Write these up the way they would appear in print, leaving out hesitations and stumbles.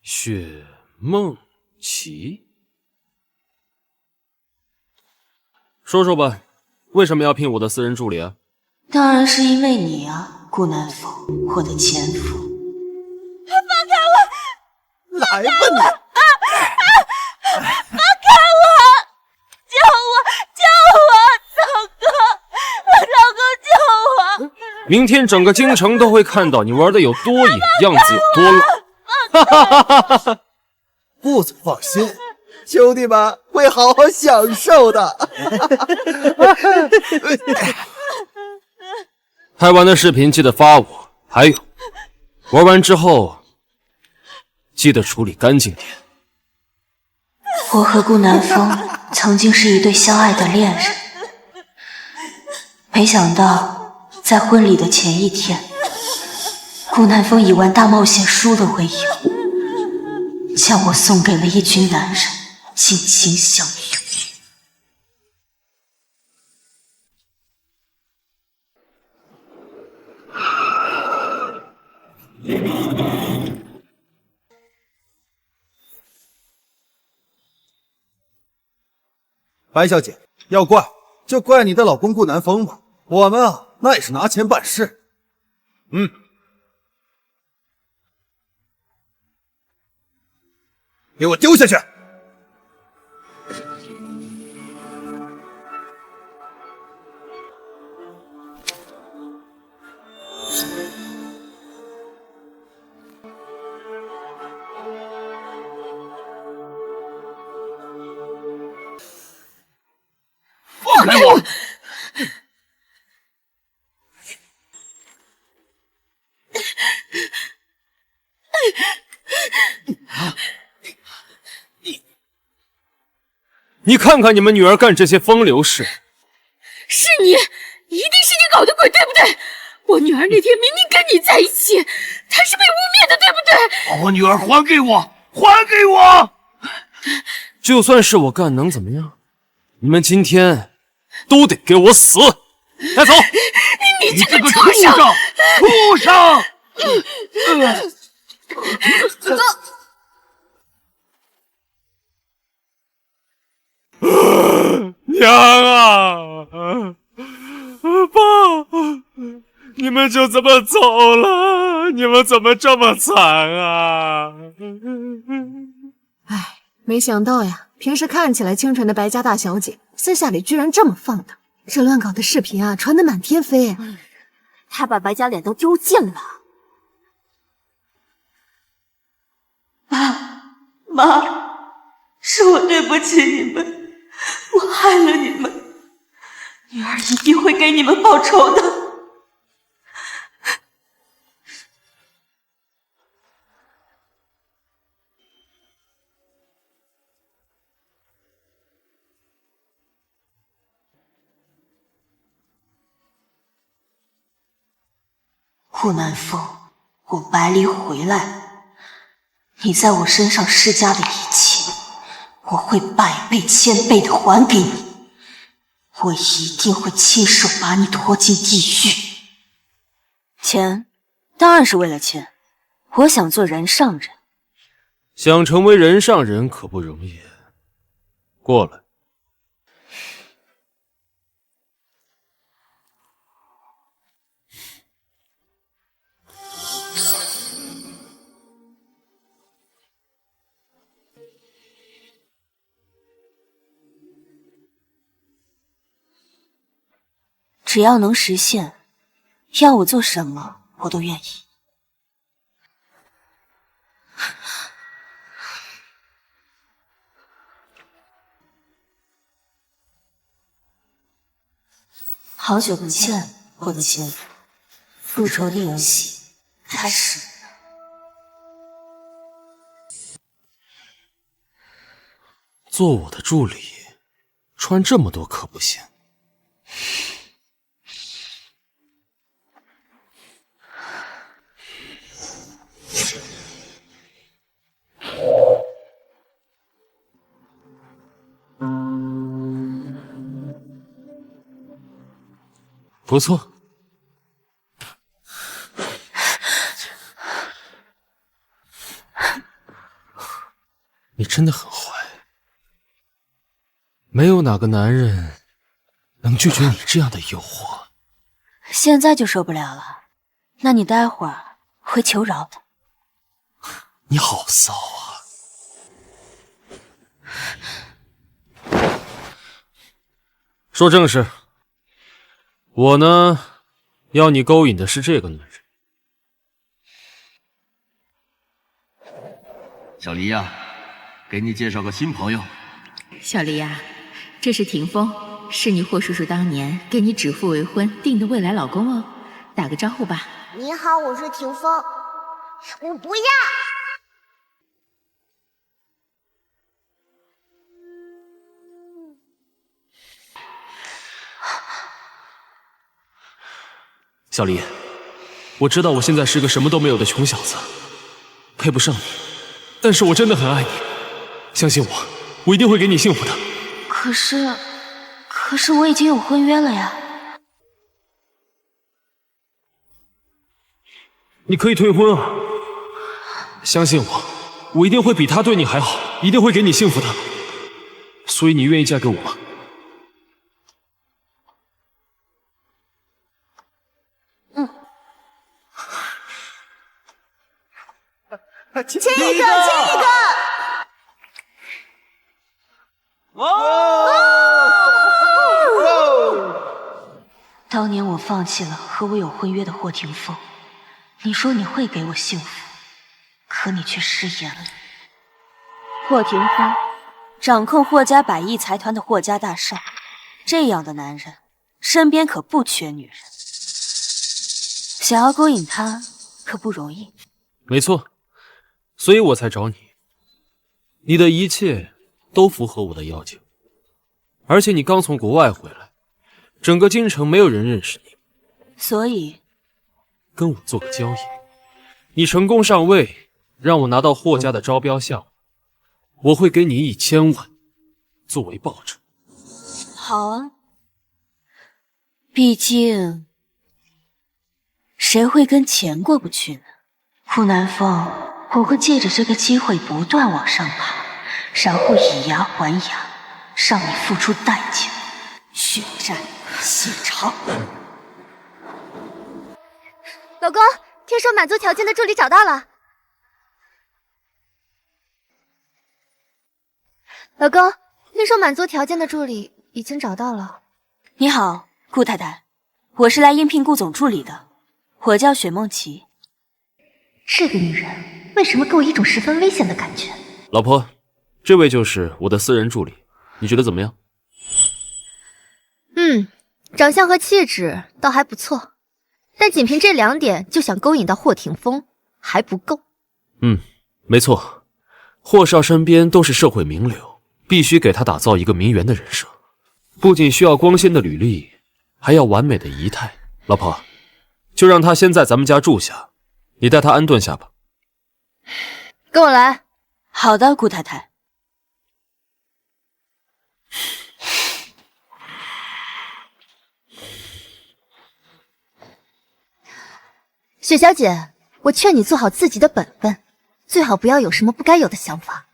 雪梦琪，说说吧，为什么要聘我的私人助理啊？当然是因为你啊，顾南风，我的前夫。放开我！来吧你！放开我！救我！救我！老公，老公救我！明天整个京城都会看到你玩的有多野，样子有多烂。哈哈哈哈哈！顾总放心，兄弟们会好好享受的。拍完的视频记得发我，还有，玩完之后记得处理干净点。我和顾南风曾经是一对相爱的恋人，没想到在婚礼的前一天，顾南风以玩大冒险输了为由，将我送给了一群男人，近亲相拥。白小姐，要怪就怪你的老公顾南风吧，我们啊那也是拿钱办事。给我丢下去！放开我！你看看你们女儿干这些风流事，是你，一定是你搞的鬼，对不对？我女儿那天明明跟你在一起，她是被污蔑的，对不对？把我女儿还给我！还给我！就算是我干，能怎么样？你们今天都得给我死！带走！你这个畜畜生！生！畜生！娘啊！爸，你们就这么走了？你们怎么这么惨啊？唉，没想到呀，平时看起来清纯的白家大小姐，私下里居然这么放荡。这乱搞的视频啊，传得满天飞。她把白家脸都丢尽了。妈，是我对不起你们，我害了你们，女儿一定会给你们报仇的。顾南风，我百里回来了。你在我身上施加的一切，我会百倍千倍的还给你。我一定会亲手把你拖进地狱。钱，当然是为了钱。我想做人上人。想成为人上人可不容易。过来。只要能实现，要我做什么我都愿意。好久不见，我的前夫，复仇的游戏开始了。做我的助理，穿这么多可不行。不错。你真的很坏，没有哪个男人能拒绝你这样的诱惑。现在就受不了了，那你待会儿会求饶的。你好骚啊！说正事，我呢，要你勾引的是这个男人。小黎呀，给你介绍个新朋友。小黎呀，这是霆锋，是你霍叔叔当年给你指腹为婚定的未来老公哦，打个招呼吧。你好，我是霆锋，我不要。小黎，我知道我现在是个什么都没有的穷小子，配不上你，但是我真的很爱你，相信我，我一定会给你幸福的。可是我已经有婚约了呀。你可以退婚啊！相信我，我一定会比他对你还好，一定会给你幸福的。所以你愿意嫁给我吗？亲一个，亲一个！当年我放弃了和我有婚约的霍霆锋，你说你会给我幸福，可你却食言了。霍霆锋，掌控霍家100亿财团的霍家大少，这样的男人身边可不缺女人，想要勾引他可不容易。没错，所以我才找你。你的一切都符合我的要求，而且你刚从国外回来，整个京城没有人认识你，所以跟我做个交易，你成功上位，让我拿到霍家的招标项目，我会给你1000万作为报酬。好啊，毕竟谁会跟钱过不去呢？顾南风，我会借着这个机会不断往上爬，然后以牙还牙，让你付出代价，血债血偿。老公，听说满足条件的助理找到了。老公，听说满足条件的助理已经找到了。你好，顾太太，我是来应聘顾总助理的，我叫雪梦琪。这个女人为什么给我一种十分危险的感觉？老婆，这位就是我的私人助理，你觉得怎么样？长相和气质倒还不错，但仅凭这2点就想勾引到霍霆锋还不够。没错，霍少身边都是社会名流，必须给他打造一个名媛的人设，不仅需要光鲜的履历，还要完美的仪态。老婆，就让他先在咱们家住下，你带他安顿下吧。跟我来。好的，顾太太。雪小姐，我劝你做好自己的本分，最好不要有什么不该有的想法。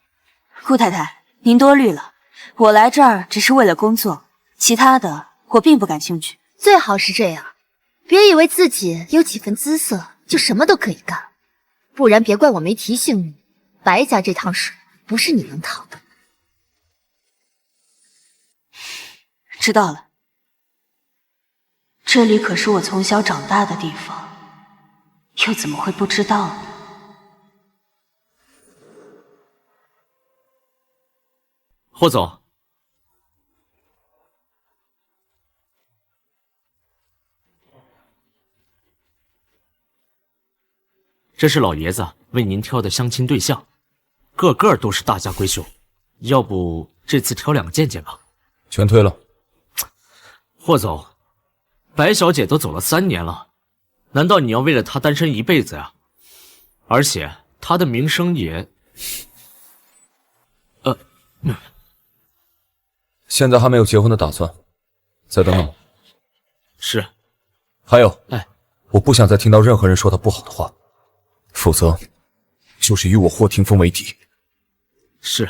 顾太太，您多虑了，我来这儿只是为了工作，其他的我并不感兴趣。最好是这样，别以为自己有几分姿色就什么都可以干，不然别怪我没提醒你，白家这趟水不是你能趟的。知道了，这里可是我从小长大的地方，又怎么会不知道呢？霍总，这是老爷子为您挑的相亲对象，个个都是大家闺秀，要不这次挑2个见见吧？全推了。霍总，白小姐都走了3年了，难道你要为了她单身一辈子呀？而且她的名声也……现在还没有结婚的打算，再等等。是。还有，哎，我不想再听到任何人说她不好的话，否则就是与我霍霆锋为敌。是。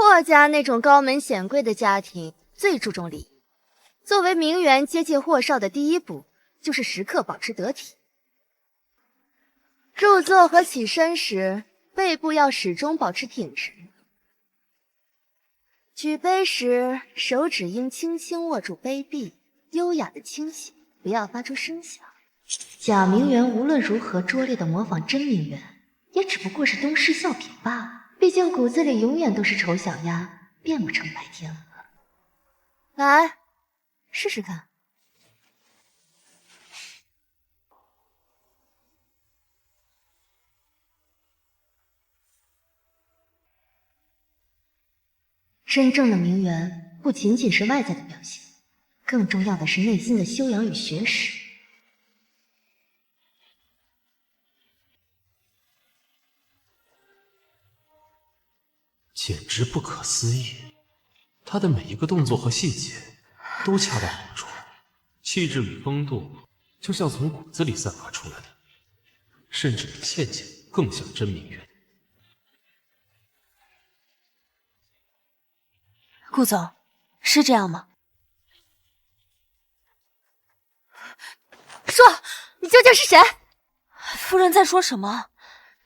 霍家那种高门显贵的家庭最注重礼仪。作为名媛接近霍少的第一步，就是时刻保持得体。入座和起身时，背部要始终保持挺直。举杯时，手指应轻轻握住杯壁，优雅的倾斜，不要发出声响。假名媛无论如何拙劣的模仿真名媛，也只不过是东施效颦罢了。毕竟骨子里永远都是丑小鸭，变不成白天鹅。来，试试看。真正的名媛不仅仅是外在的表现，更重要的是内心的修养与学识。简直不可思议，他的每一个动作和细节都恰到好处，气质与风度就像从骨子里散发出来的，甚至比倩倩更像真名媛。顾总，是这样吗？说，你究竟是谁？夫人在说什么？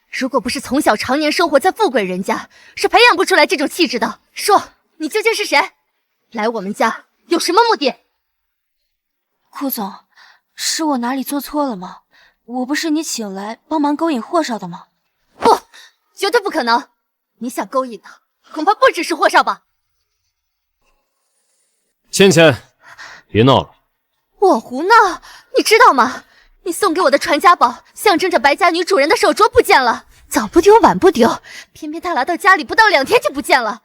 如果不是从小常年生活在富贵人家，是培养不出来这种气质的。说，你究竟是谁？来我们家有什么目的？顾总，是我哪里做错了吗？我不是你请来帮忙勾引霍少的吗？不，绝对不可能！你想勾引的，恐怕不只是霍少吧？倩倩，别闹了。我胡闹？你知道吗？你送给我的传家宝，象征着白家女主人的手镯不见了，早不丢晚不丢，偏偏他来到家里不到2天就不见了。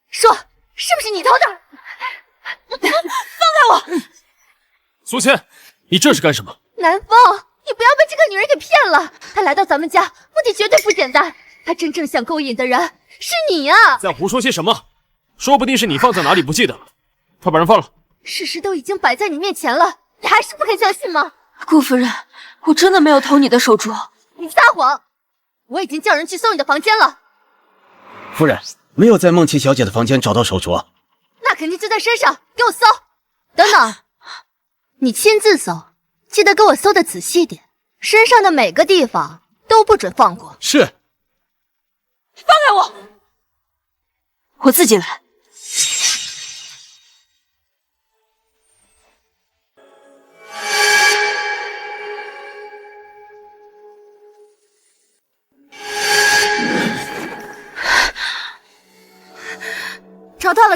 说，是不是你偷的？放开我！苏倩，你这是干什么？南风，你不要被这个女人给骗了。她来到咱们家，目的绝对不简单。她真正想勾引的人是你啊！在胡说些什么？说不定是你放在哪里不记得了。快把人放了！事实都已经摆在你面前了，你还是不肯相信吗？顾夫人，我真的没有偷你的手镯。你撒谎！我已经叫人去搜你的房间了。夫人，没有在梦琪小姐的房间找到手镯。那肯定就在身上，给我搜！等等，你亲自搜，记得给我搜的仔细点，身上的每个地方都不准放过。是。放开我！我自己来。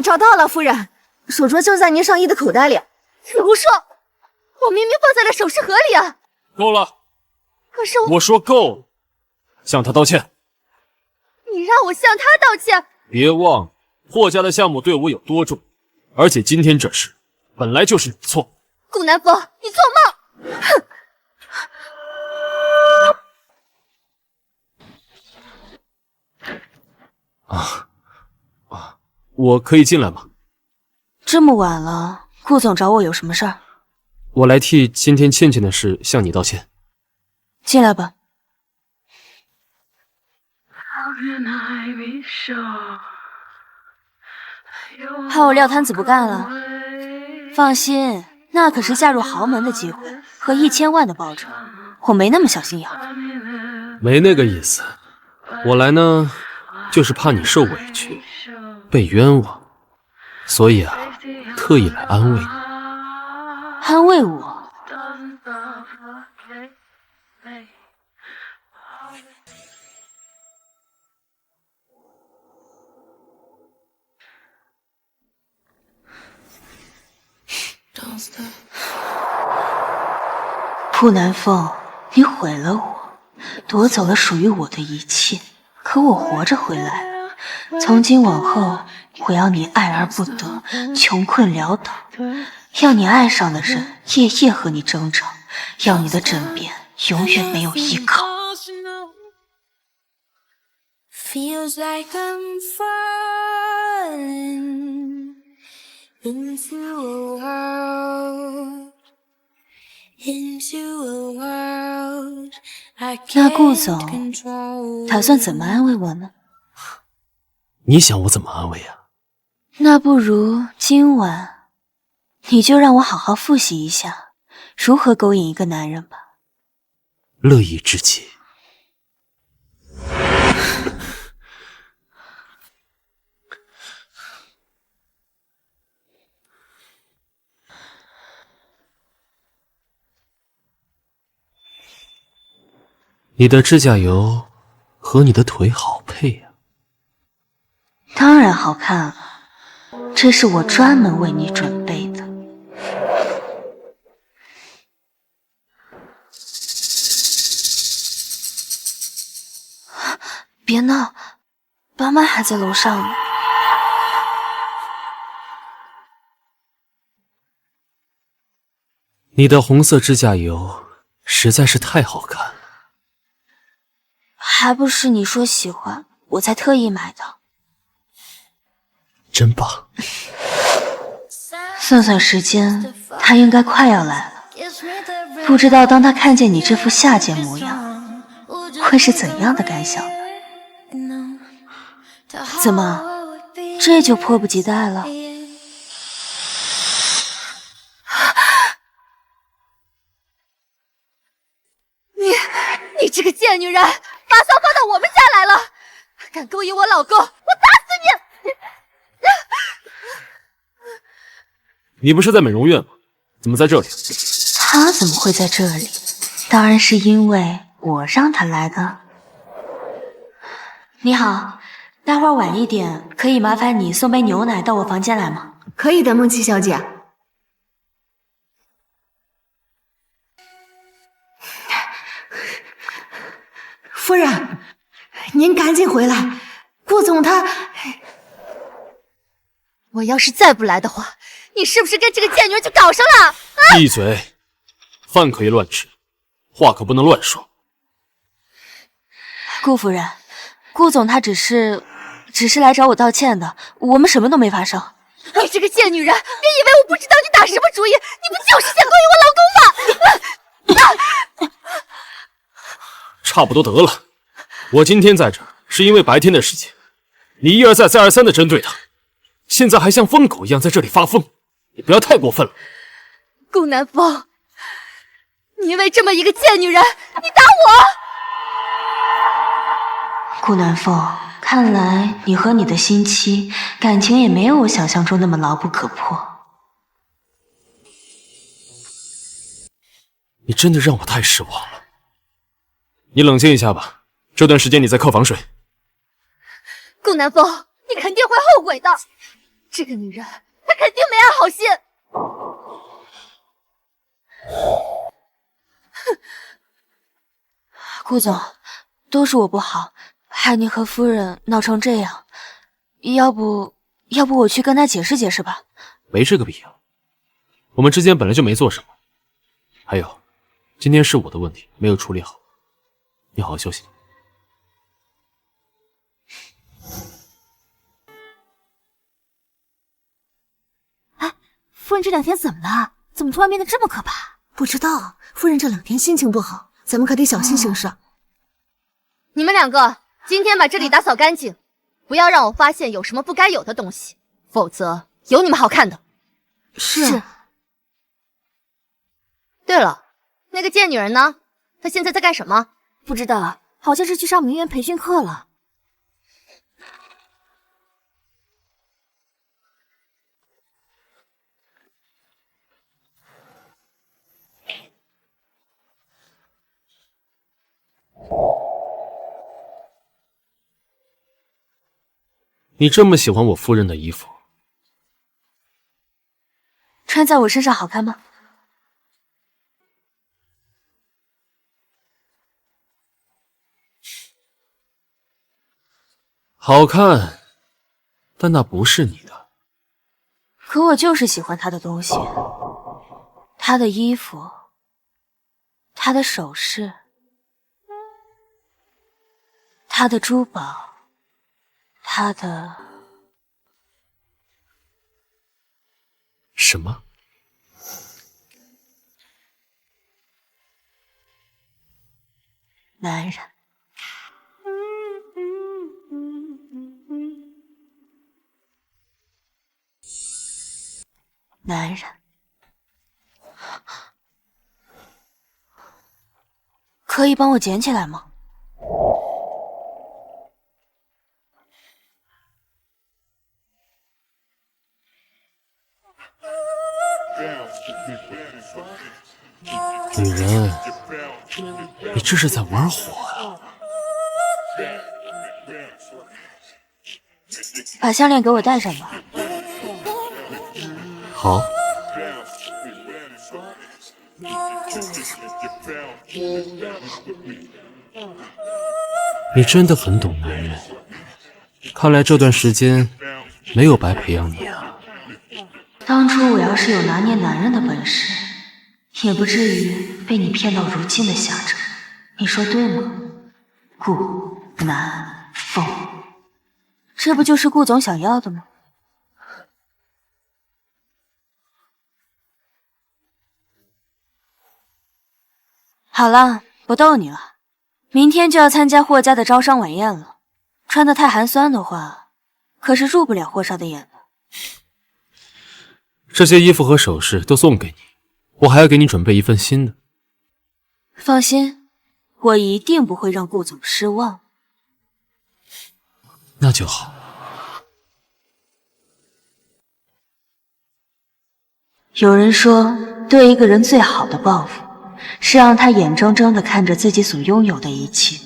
找到了，夫人，手镯就在您上衣的口袋里。你胡说！我明明放在了首饰盒里啊！够了！可是我说够了，向他道歉。你让我向他道歉？别忘了霍家的项目对我有多重，而且今天这事本来就是你错。顾南风，你做梦！哼！我可以进来吗？这么晚了，顾总找我有什么事儿？我来替今天倩倩的事向你道歉。进来吧。怕我撂摊子不干了？放心，那可是嫁入豪门的机会和1000万的报酬，我没那么小心眼儿。没那个意思，我来呢，就是怕你受委屈。被冤枉，所以啊，特意来安慰你。安慰我？顾南风，你毁了我，夺走了属于我的一切，可我活着回来了。从今往后，我要你爱而不得，穷困潦倒，要你爱上的人夜夜和你争吵，要你的枕边永远没有依靠。Feels like I'm falling into a world I can't control。 那顾总打算怎么安慰我呢？你想我怎么安慰啊？那不如今晚，你就让我好好复习一下如何勾引一个男人吧。乐意之极。你的指甲油和你的腿好配呀。当然好看了，这是我专门为你准备的。别闹，爸妈还在楼上呢。你的红色指甲油实在是太好看了。还不是你说喜欢，我才特意买的。真棒。算算时间，他应该快要来了。不知道当他看见你这副下贱模样，会是怎样的感想？怎么，这就迫不及待了？你这个贱女人，把骚放到我们家来了，敢勾引我老公，我打死你！你不是在美容院吗？怎么在这里？他怎么会在这里？当然是因为我让他来的。你好，待会儿晚一点，可以麻烦你送杯牛奶到我房间来吗？可以的，梦琪小姐。夫人，您赶紧回来，顾总他……我要是再不来的话，你是不是跟这个贱女人就搞上了？闭嘴！饭可以乱吃，话可不能乱说。顾夫人，顾总他只是来找我道歉的，我们什么都没发生。你这个贱女人，别以为我不知道你打什么主意，你不就是想勾引我老公吗？差不多得了，我今天在这儿是因为白天的事情，你一而再再而三的针对他，现在还像疯狗一样在这里发疯，你不要太过分了。顾南风，你因为这么一个贱女人，你打我！顾南风，看来你和你的新妻感情也没有我想象中那么牢不可破。你真的让我太失望了。你冷静一下吧，这段时间你在客房睡。顾南风，你肯定会后悔的。这个女人，她肯定没安好心。顾总，都是我不好，害您和夫人闹成这样。要不我去跟他解释解释吧。没这个必要，我们之间本来就没做什么。还有，今天是我的问题，没有处理好。你好好休息。哎，夫人这两天怎么了？怎么突然变得这么可怕？不知道，夫人这两天心情不好，咱们可得小心行事。你们两个今天把这里打扫干净，不要让我发现有什么不该有的东西，否则有你们好看的。是。对了，那个贱女人呢？她现在在干什么？不知道，好像是去上名媛培训课了。你这么喜欢我夫人的衣服，穿在我身上好看吗？好看，但那不是你的。可我就是喜欢他的东西，他的衣服，他的首饰，他的珠宝，他的……什么？男人。男人。可以帮我捡起来吗？女人，你这是在玩火啊！把项链给我戴上吧。好。你真的很懂男人，看来这段时间没有白培养你啊。当初我要是有拿捏男人的本事，也不至于被你骗到如今的下场。你说对吗？顾南风，这不就是顾总想要的吗？好了，不逗你了。明天就要参加霍家的招商晚宴了，穿得太寒酸的话，可是入不了霍少的眼的。这些衣服和首饰都送给你，我还要给你准备一份新的。放心，我一定不会让顾总失望。那就好。有人说，对一个人最好的报复，是让他眼睁睁地看着自己所拥有的一切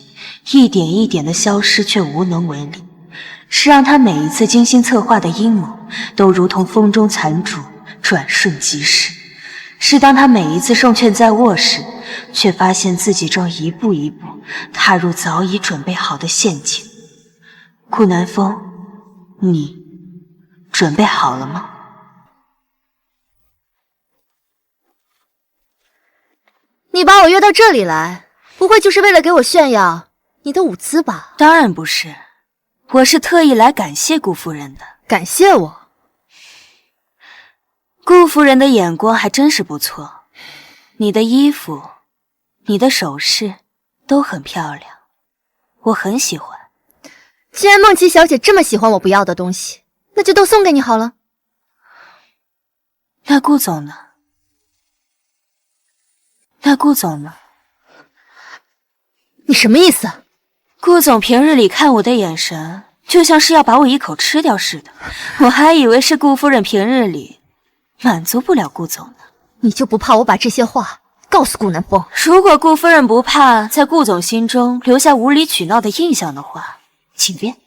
一点一点地消失，却无能为力；是让他每一次精心策划的阴谋都如同风中残烛，转瞬即逝；是当他每一次胜券在握时，却发现自己正一步一步踏入早已准备好的陷阱。顾南风，你准备好了吗？你把我约到这里来，不会就是为了给我炫耀你的舞姿吧？当然不是，我是特意来感谢顾夫人的。感谢我？顾夫人的眼光还真是不错，你的衣服，你的首饰都很漂亮，我很喜欢。既然梦琪小姐这么喜欢我不要的东西，那就都送给你好了。那顾总呢？你什么意思？顾总平日里看我的眼神，就像是要把我一口吃掉似的。我还以为是顾夫人平日里满足不了顾总呢。你就不怕我把这些话告诉顾南风？如果顾夫人不怕在顾总心中留下无理取闹的印象的话，请便。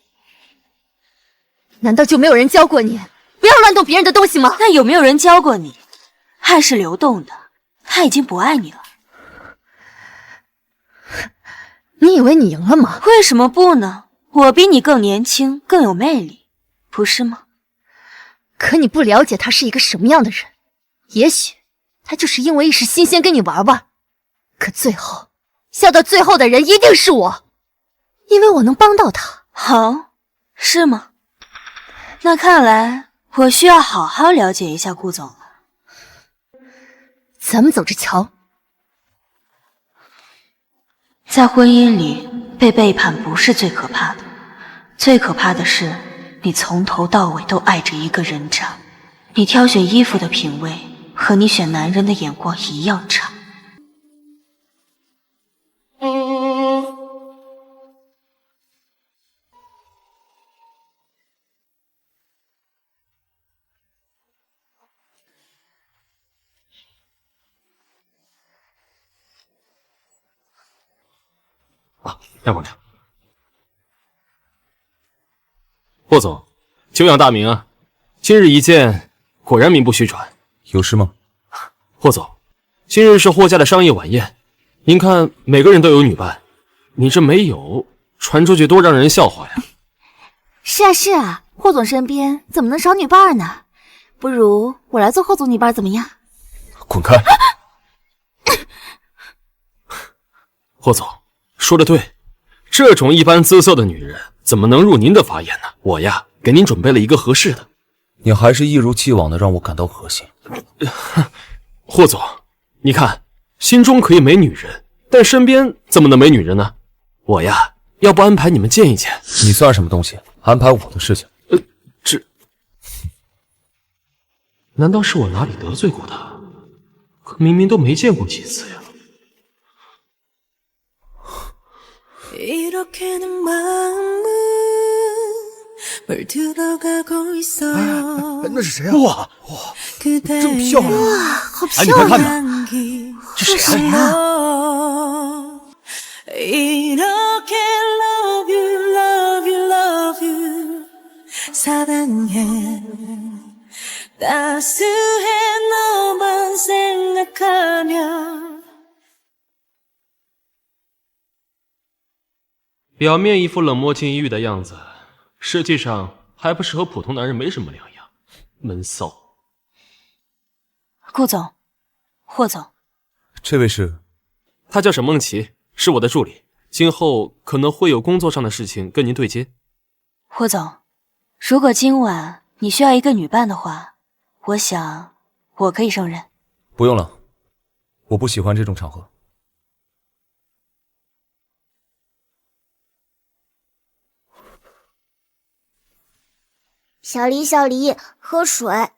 难道就没有人教过你不要乱动别人的东西吗？那有没有人教过你，爱是流动的，他已经不爱你了。你以为你赢了吗？为什么不呢？我比你更年轻，更有魅力，不是吗？可你不了解他是一个什么样的人，也许他就是因为一时新鲜跟你玩玩，可最后笑到最后的人一定是我，因为我能帮到他。好，是吗？那看来我需要好好了解一下顾总了。咱们走着瞧。在婚姻里，被背叛不是最可怕的，最可怕的是你从头到尾都爱着一个人渣。你挑选衣服的品味和你选男人的眼光一样差。待会儿聊。霍总，久仰大名啊！今日一见，果然名不虚传。有事吗？霍总，今日是霍家的商业晚宴，您看每个人都有女伴，你这没有，传出去多让人笑话呀！是啊，霍总身边怎么能少女伴呢？不如我来做霍总女伴怎么样？滚开！霍总说得对。这种一般姿色的女人怎么能入您的法眼呢？我呀，给您准备了一个合适的。你还是一如既往的让我感到恶心。霍总，你看，心中可以没女人，但身边怎么能没女人呢？我呀，要不安排你们见一见。你算什么东西？安排我的事情？难道是我哪里得罪过他？可明明都没见过几次呀。那是谁啊？哇，这么漂亮！哇，好哎，你漂快看亮！呐，这谁啊？ 사랑해 따스해 너만 생각하면 表面一副冷漠禁欲的样子，实际上还不是和普通男人没什么两样，闷骚。顾总，霍总，这位是？他叫沈梦琪，是我的助理，今后可能会有工作上的事情跟您对接。霍总，如果今晚你需要一个女伴的话，我想我可以胜任。不用了，我不喜欢这种场合。小黎，小黎，喝水。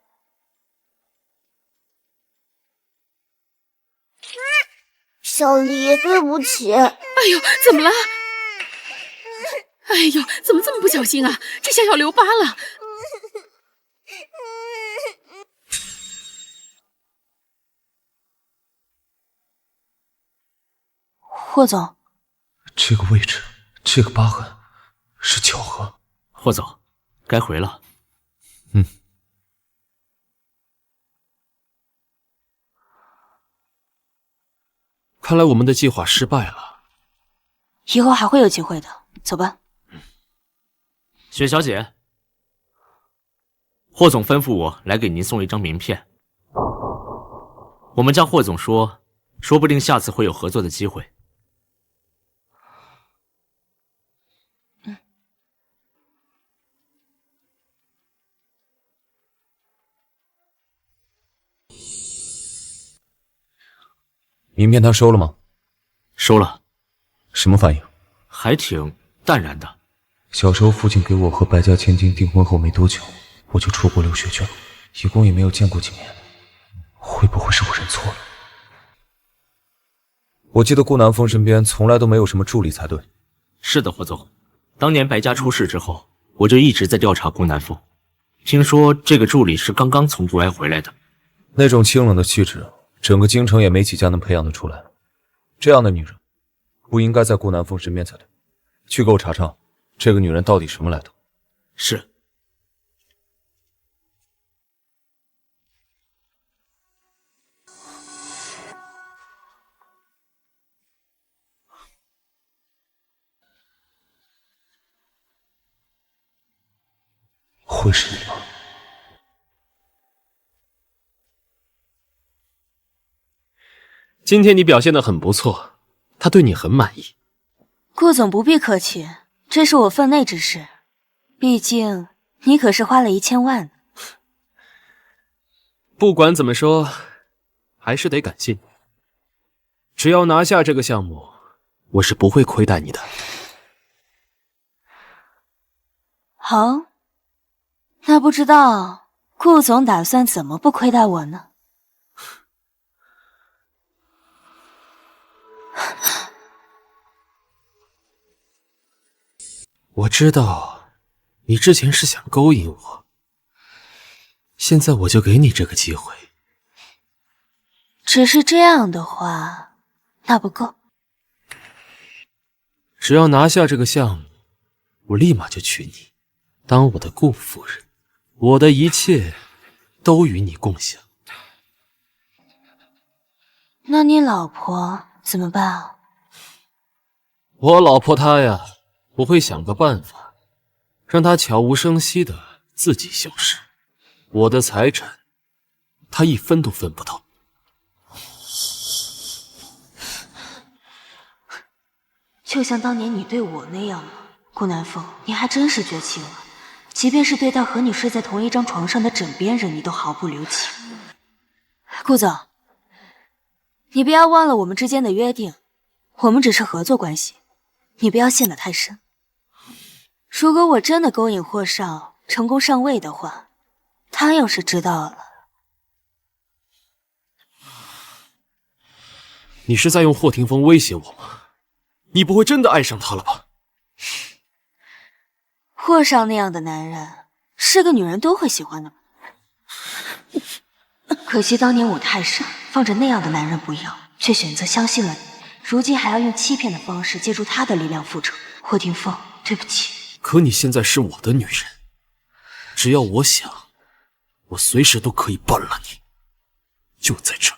小黎，对不起。哎呦，怎么了？哎呦，怎么这么不小心啊？这下要留疤了。霍总，这个位置，这个疤痕，是巧合。霍总，该回了。看来我们的计划失败了，以后还会有机会的。走吧。雪小姐，霍总吩咐我来给您送一张名片。我们家霍总说，说不定下次会有合作的机会。名片他收了吗？收了。什么反应？还挺淡然的。小时候父亲给我和白家千金订婚后没多久，我就出国留学去了，一共也没有见过几年。会不会是我认错了？我记得顾南风身边从来都没有什么助理才对。是的，霍总。当年白家出事之后，我就一直在调查顾南风。听说这个助理是刚刚从国外回来的。那种清冷的气质，整个京城也没几家能培养得出来。这样的女人，不应该在顾南风身边才对。去给我查查，这个女人到底什么来头？是。会是你吗？今天你表现得很不错，他对你很满意。顾总不必客气，这是我分内之事。毕竟你可是花了1000万。不管怎么说，还是得感谢你。只要拿下这个项目，我是不会亏待你的。好，那不知道顾总打算怎么不亏待我呢？我知道你之前是想勾引我，现在我就给你这个机会。只是这样的话，那不够。只要拿下这个项目，我立马就娶你，当我的顾夫人，我的一切都与你共享。那你老婆怎么办啊？我老婆她呀，我会想个办法，让她悄无声息的自己消失。我的财产，她一分都分不到。就像当年你对我那样吗？顾南风，你还真是绝情了。即便是对待和你睡在同一张床上的枕边人，你都毫不留情。顾总，你不要忘了我们之间的约定，我们只是合作关系，你不要陷得太深。如果我真的勾引霍少成功上位的话，他要是知道了，你是在用霍霆锋威胁我吗？你不会真的爱上他了吧？霍少那样的男人，是个女人都会喜欢的。可惜当年我太傻，放着那样的男人不要，却选择相信了你，如今还要用欺骗的方式借助他的力量复仇。霍霆锋，对不起。可你现在是我的女人，只要我想，我随时都可以办了你。就在这。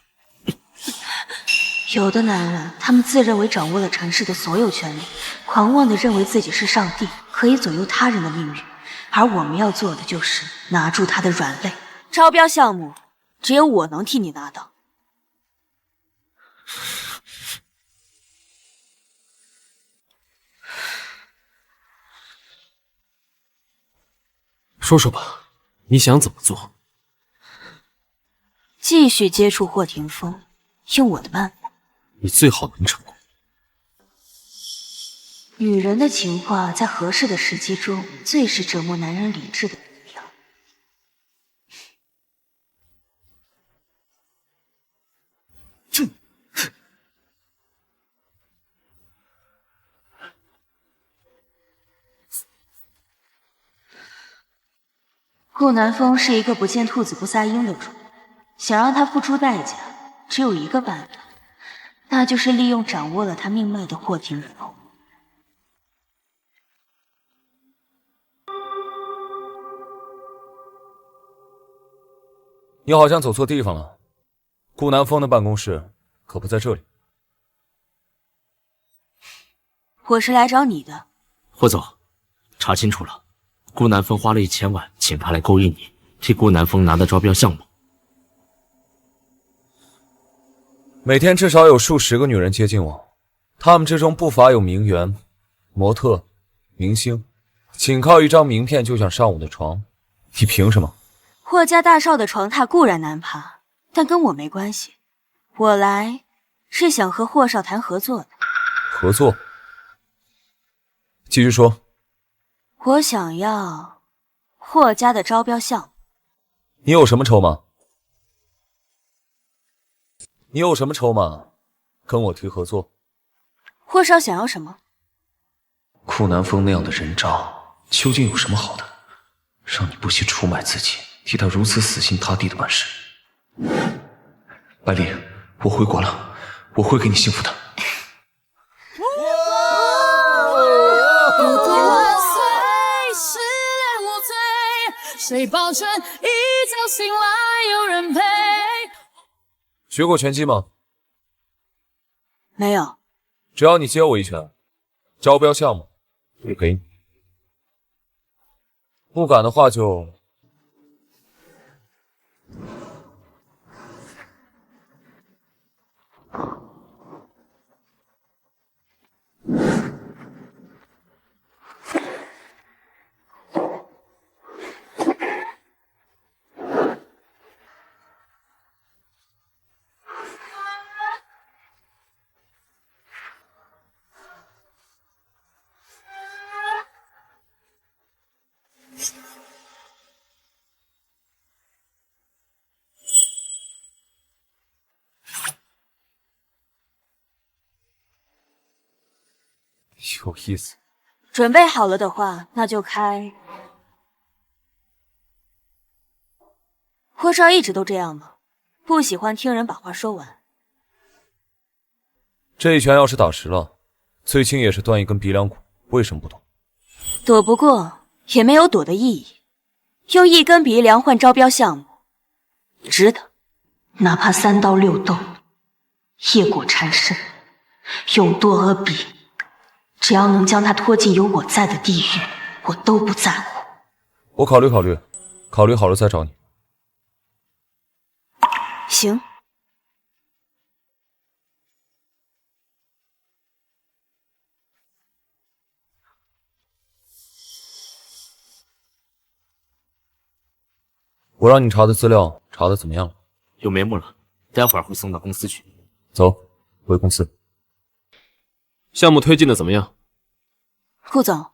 有的男人，他们自认为掌握了尘世的所有权利，狂妄地认为自己是上帝，可以左右他人的命运。而我们要做的就是拿住他的软肋。招标项目，只有我能替你拿到。说说吧，你想怎么做？继续接触霍霆锋，用我的办法。你最好能成功。女人的情话，在合适的时机中，最是折磨男人理智的力量。顾南风是一个不见兔子不撒鹰的主，想让他付出代价，只有一个办法，那就是利用掌握了他命脉的霍霆锋。你好像走错地方了，顾南风的办公室可不在这里。我是来找你的。霍总，查清楚了，顾南风花了1000万请他来勾引你，替顾南风拿的招标项目。每天至少有数十个女人接近我，她们之中不乏有名媛、模特、明星，仅靠一张名片就想上我的床，你凭什么？霍家大少的床榻固然难爬，但跟我没关系。我来是想和霍少谈合作的。合作？继续说。我想要霍家的招标项目。你有什么筹码？你有什么筹码跟我提合作？霍少想要什么？顾南风那样的人渣究竟有什么好的，让你不惜出卖自己，替他如此死心塌地的办事？百里，我回国了，我会给你幸福的。谁保证一觉醒来有人陪？学过拳击吗？没有。只要你接我一拳，招标项目就给你。不敢的话就……有意思。准备好了的话，那就开。霍少一直都这样吗？不喜欢听人把话说完。这一拳要是打实了，最轻也是断一根鼻梁骨，为什么不懂？躲不过，也没有躲的意义。用一根鼻梁换招标项目，值得。哪怕3刀6洞，业果缠身，用多而比，只要能将他拖进有我在的地狱，我都不在乎。我考虑考虑，考虑好了再找你。行。我让你查的资料查的怎么样了？有眉目了，待会儿会送到公司去。走，回公司。项目推进的怎么样？顾总，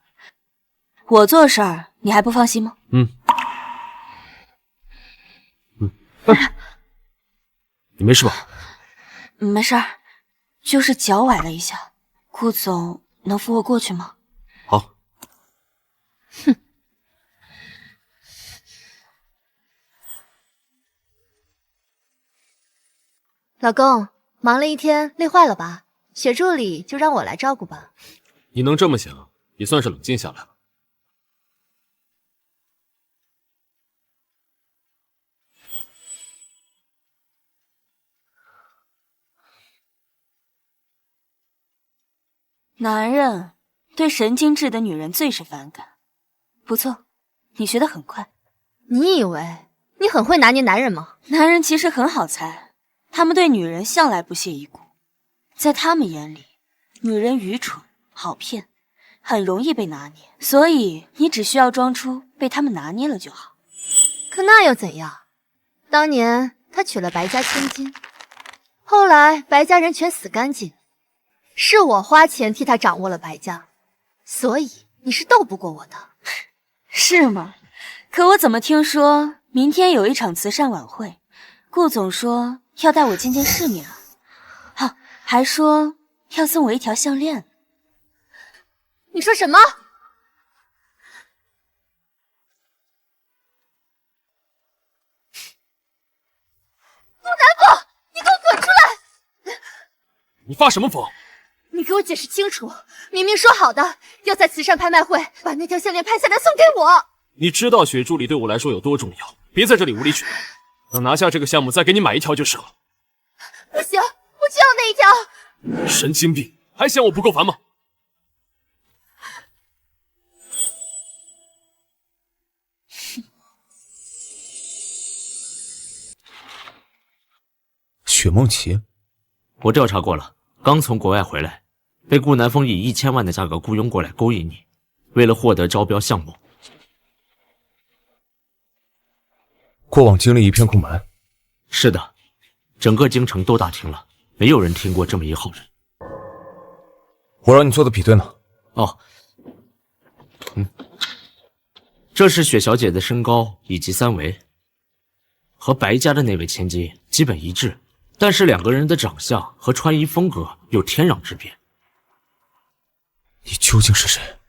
我做事儿你还不放心吗？你没事吧？没事儿，就是脚崴了一下，顾总能扶我过去吗？好。哼。老公，忙了一天，累坏了吧？雪助理就让我来照顾吧。你能这么想，也算是冷静下来了。男人对神经质的女人最是反感。不错，你学得很快。你以为你很会拿捏男人吗？男人其实很好猜，他们对女人向来不屑一顾。在他们眼里，女人愚蠢、好骗，很容易被拿捏，所以你只需要装出被他们拿捏了就好。可那又怎样？当年他娶了白家千金，后来白家人全死干净，是我花钱替他掌握了白家，所以你是斗不过我的。是吗？可我怎么听说明天有一场慈善晚会，顾总说要带我见见世面啊。好，还说要送我一条项链。你说什么？顾南风，你给我滚出来！你发什么疯？你给我解释清楚，明明说好的要在慈善拍卖会把那条项链拍下来送给我。你知道雪助理对我来说有多重要，别在这里无理取闹。等拿下这个项目，再给你买一条就是了。不行，我就要那一条。神经病，还嫌我不够烦吗？雪梦琪，我调查过了，刚从国外回来，被顾南风以1000万的价格雇佣过来勾引你，为了获得招标项目。过往经历一片空白。是的，整个京城都打听了，没有人听过这么一号人。我让你做的比对呢？哦，这是雪小姐的身高以及三围，和白家的那位千金基本一致，但是两个人的长相和穿衣风格有天壤之别。你究竟是谁？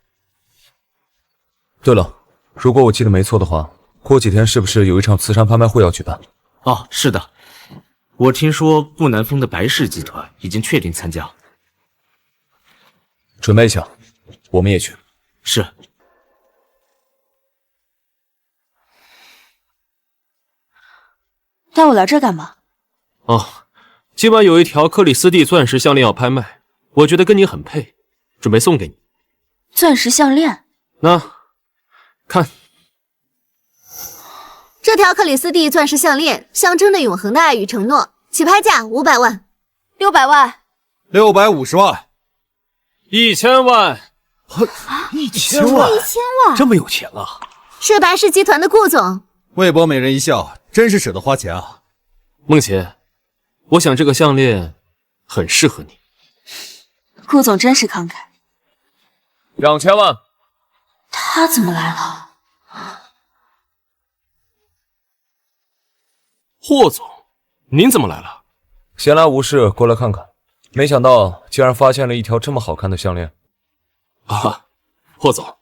对了，如果我记得没错的话，过几天是不是有一场慈善拍卖会要举办？哦，是的，我听说顾南风的白氏集团已经确定参加。准备一下，我们也去。是。带我来这干嘛？哦，今晚有一条克里斯蒂钻石项链要拍卖，我觉得跟你很配，准备送给你。钻石项链？那，看。这条克里斯蒂钻石项链象征着永恒的爱与承诺，起拍价500万，600万，650万，1000万，1000万，1000万，这么有钱啊！是白氏集团的顾总。为博美人一笑，真是舍得花钱啊！梦琪，我想这个项链很适合你。顾总真是慷慨。2000万。他怎么来了？霍总，您怎么来了？闲来无事过来看看，没想到竟然发现了一条这么好看的项链。啊，霍总，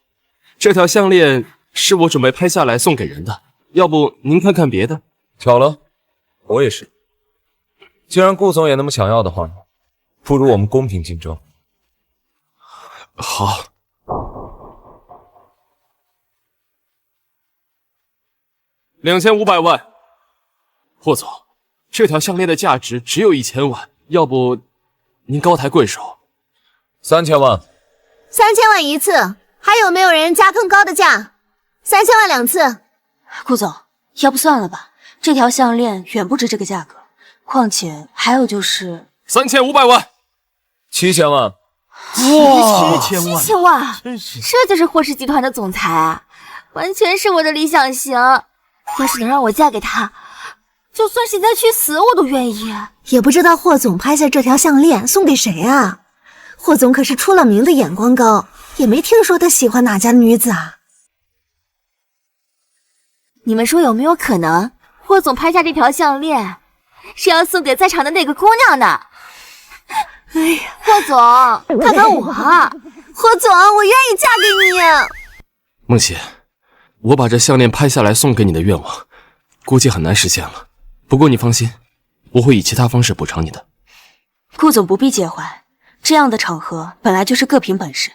这条项链是我准备拍下来送给人的，要不您看看别的？巧了，我也是。既然顾总也那么想要的话，不如我们公平竞争。好。2500万。霍总，这条项链的价值只有1000万，要不您高抬贵手？3000万。3000万一次，还有没有人加更高的价？3000万2次。顾总，要不算了吧，这条项链远不值这个价格，况且还有就是3500万。7000万。哇，7000万，这就是霍氏集团的总裁啊，完全是我的理想型。要是能让我嫁给他，就算现在去死我都愿意。也不知道霍总拍下这条项链送给谁啊？霍总可是出了名的眼光高，也没听说他喜欢哪家女子啊。你们说有没有可能，霍总拍下这条项链是要送给在场的那个姑娘呢？哎呀，霍总，看看我啊！霍总，我愿意嫁给你。梦琪，我把这项链拍下来送给你的愿望，估计很难实现了。不过你放心，我会以其他方式补偿你的。顾总不必介怀，这样的场合本来就是各凭本事。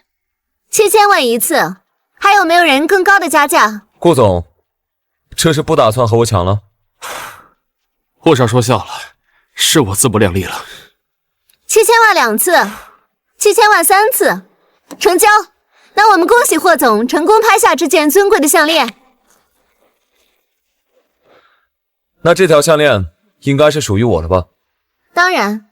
7000万一次，还有没有人更高的加价？顾总，这是不打算和我抢了？霍少说笑了，是我自不量力了。 7000万2次，7000万3次，成交。那我们恭喜霍总成功拍下这件尊贵的项链。那这条项链应该是属于我了吧？当然。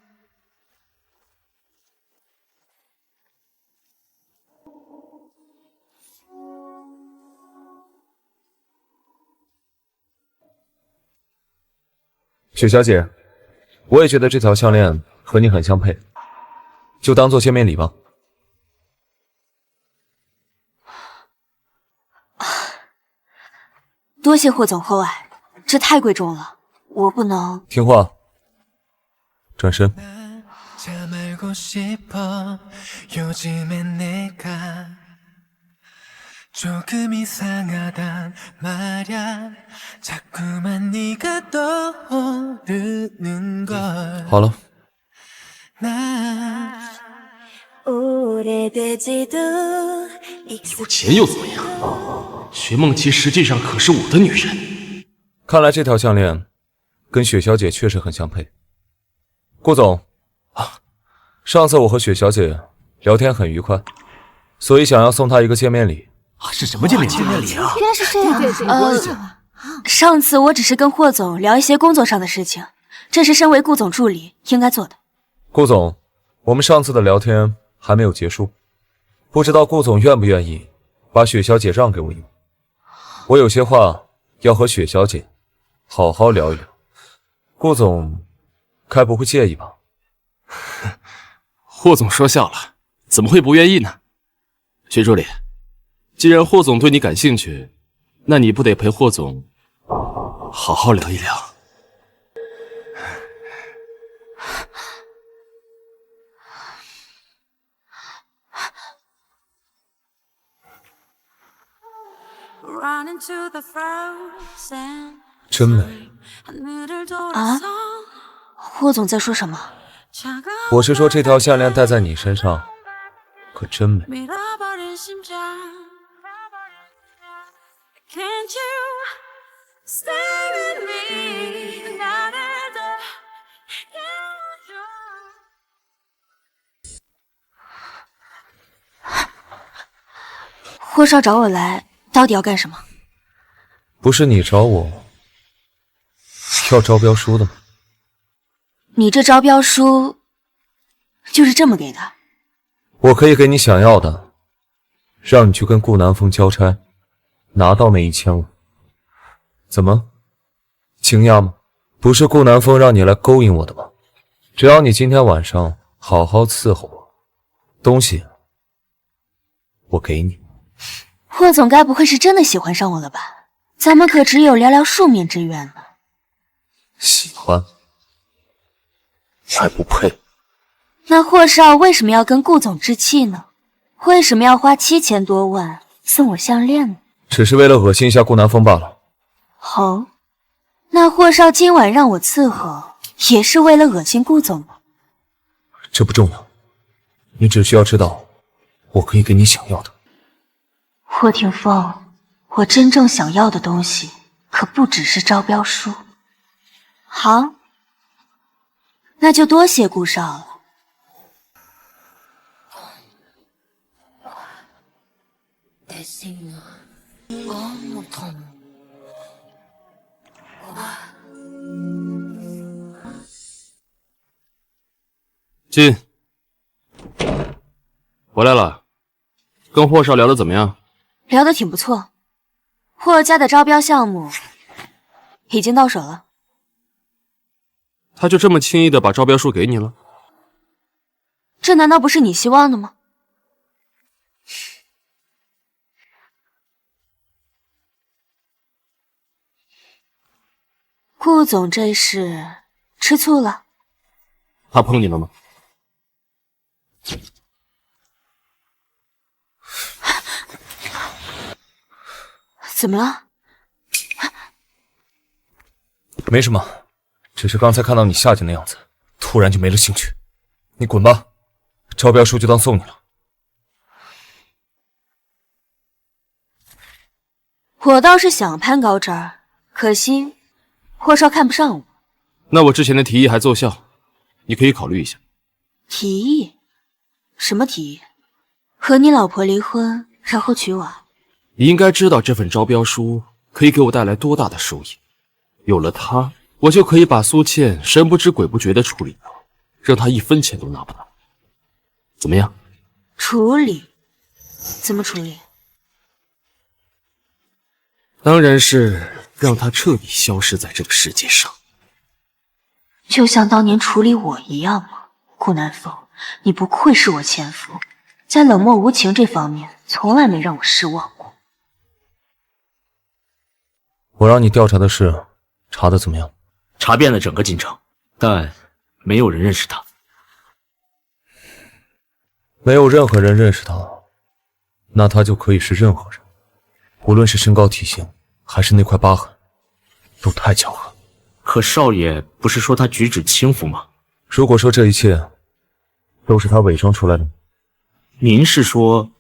雪小姐，我也觉得这条项链和你很相配，就当做见面礼吧。多谢霍总厚爱，这太贵重了，我不能。听话，转身。 조금 이상하단 말야 자꾸만 네가 떠오르는 걸 好了， 有钱又怎么样？徐梦琪实际上可是我的女人。看来这条项链跟雪小姐确实很相配。顾总，上次我和雪小姐聊天很愉快，所以想要送她一个见面礼。 是什么见面礼啊？原来是这样。上次我只是跟霍总聊一些工作上的事情，这是身为顾总助理应该做的。顾总，我们上次的聊天还没有结束，不知道顾总愿不愿意把雪小姐让给我一步？我有些话要和雪小姐好好聊一聊，顾总该不会介意吧？霍总说笑了，怎么会不愿意呢？薛助理。 既然霍总对你感兴趣，那你不得陪霍总好好聊一聊？真美啊！霍总在说什么？我是说这条项链戴在你身上可真美。 Can't you stay with me? Not at all. 霍少找我来，到底要干什么？不是你找我要招标书的吗？你这招标书就是这么给的？我可以给你想要的，让你去跟顾南风交差。 拿到那1000万，怎么惊讶吗？不是顾南风让你来勾引我的吗？只要你今天晚上好好伺候我，东西我给你。霍总该不会是真的喜欢上我了吧？咱们可只有寥寥数面之缘呢。喜欢？你还不配。那霍少为什么要跟顾总置气呢？为什么要花7000多万送我项链呢？ 只是为了恶心一下顾南风罢了。哦，那霍少今晚让我伺候，也是为了恶心顾总吗？这不重要，你只需要知道，我可以给你想要的。霍霆锋，我真正想要的东西可不只是招标书。好，那就多谢顾少了。 进，回来了，跟霍少聊的怎么样？聊得挺不错，霍家的招标项目已经到手了。他就这么轻易的把招标书给你了？这难道不是你希望的吗？顾总这是吃醋了？他碰你了吗？怎么了？没什么，只是刚才看到你下贱的样子，突然就没了兴趣。你滚吧，招标书就当送你了。我倒是想攀高枝儿，可惜霍少看不上我。那我之前的提议还奏效，你可以考虑一下。提议？什么提议？和你老婆离婚，然后娶我？你应该知道这份招标书可以给我带来多大的收益。有了它，我就可以把苏倩神不知鬼不觉地处理掉，让她1分钱都拿不到。怎么样？处理？怎么处理？当然是让她彻底消失在这个世界上。就像当年处理我一样吗？顾南风，你不愧是我前夫，在冷漠无情这方面从来没让我失望过。我让你调查的事查得怎么样？查遍了整个京城，但没有人认识他。没有任何人认识他，那他就可以是任何人，无论是身高体型，还是那块疤痕，都太巧合。可少爷不是说他举止轻浮吗？如果说这一切都是他伪装出来的，您是说，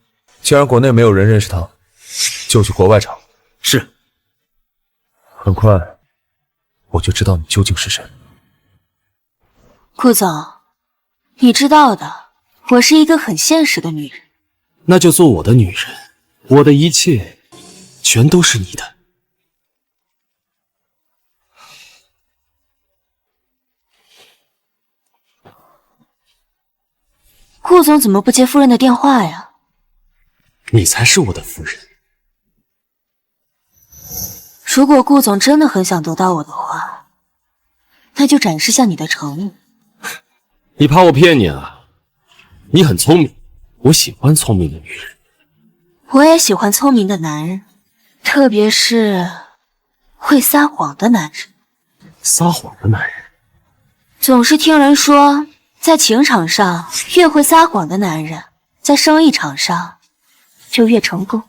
既然国内没有人认识他，就去国外查。是。很快我就知道你究竟是谁。顾总，你知道的，我是一个很现实的女人。那就做我的女人，我的一切全都是你的。顾总怎么不接夫人的电话呀？你才是我的夫人。如果顾总真的很想得到我的话，那就展示下你的诚意。你怕我骗你啊？你很聪明，我喜欢聪明的女人。我也喜欢聪明的男人，特别是会撒谎的男人。撒谎的男人？总是听人说，在情场上越会撒谎的男人，在生意场上就越成功。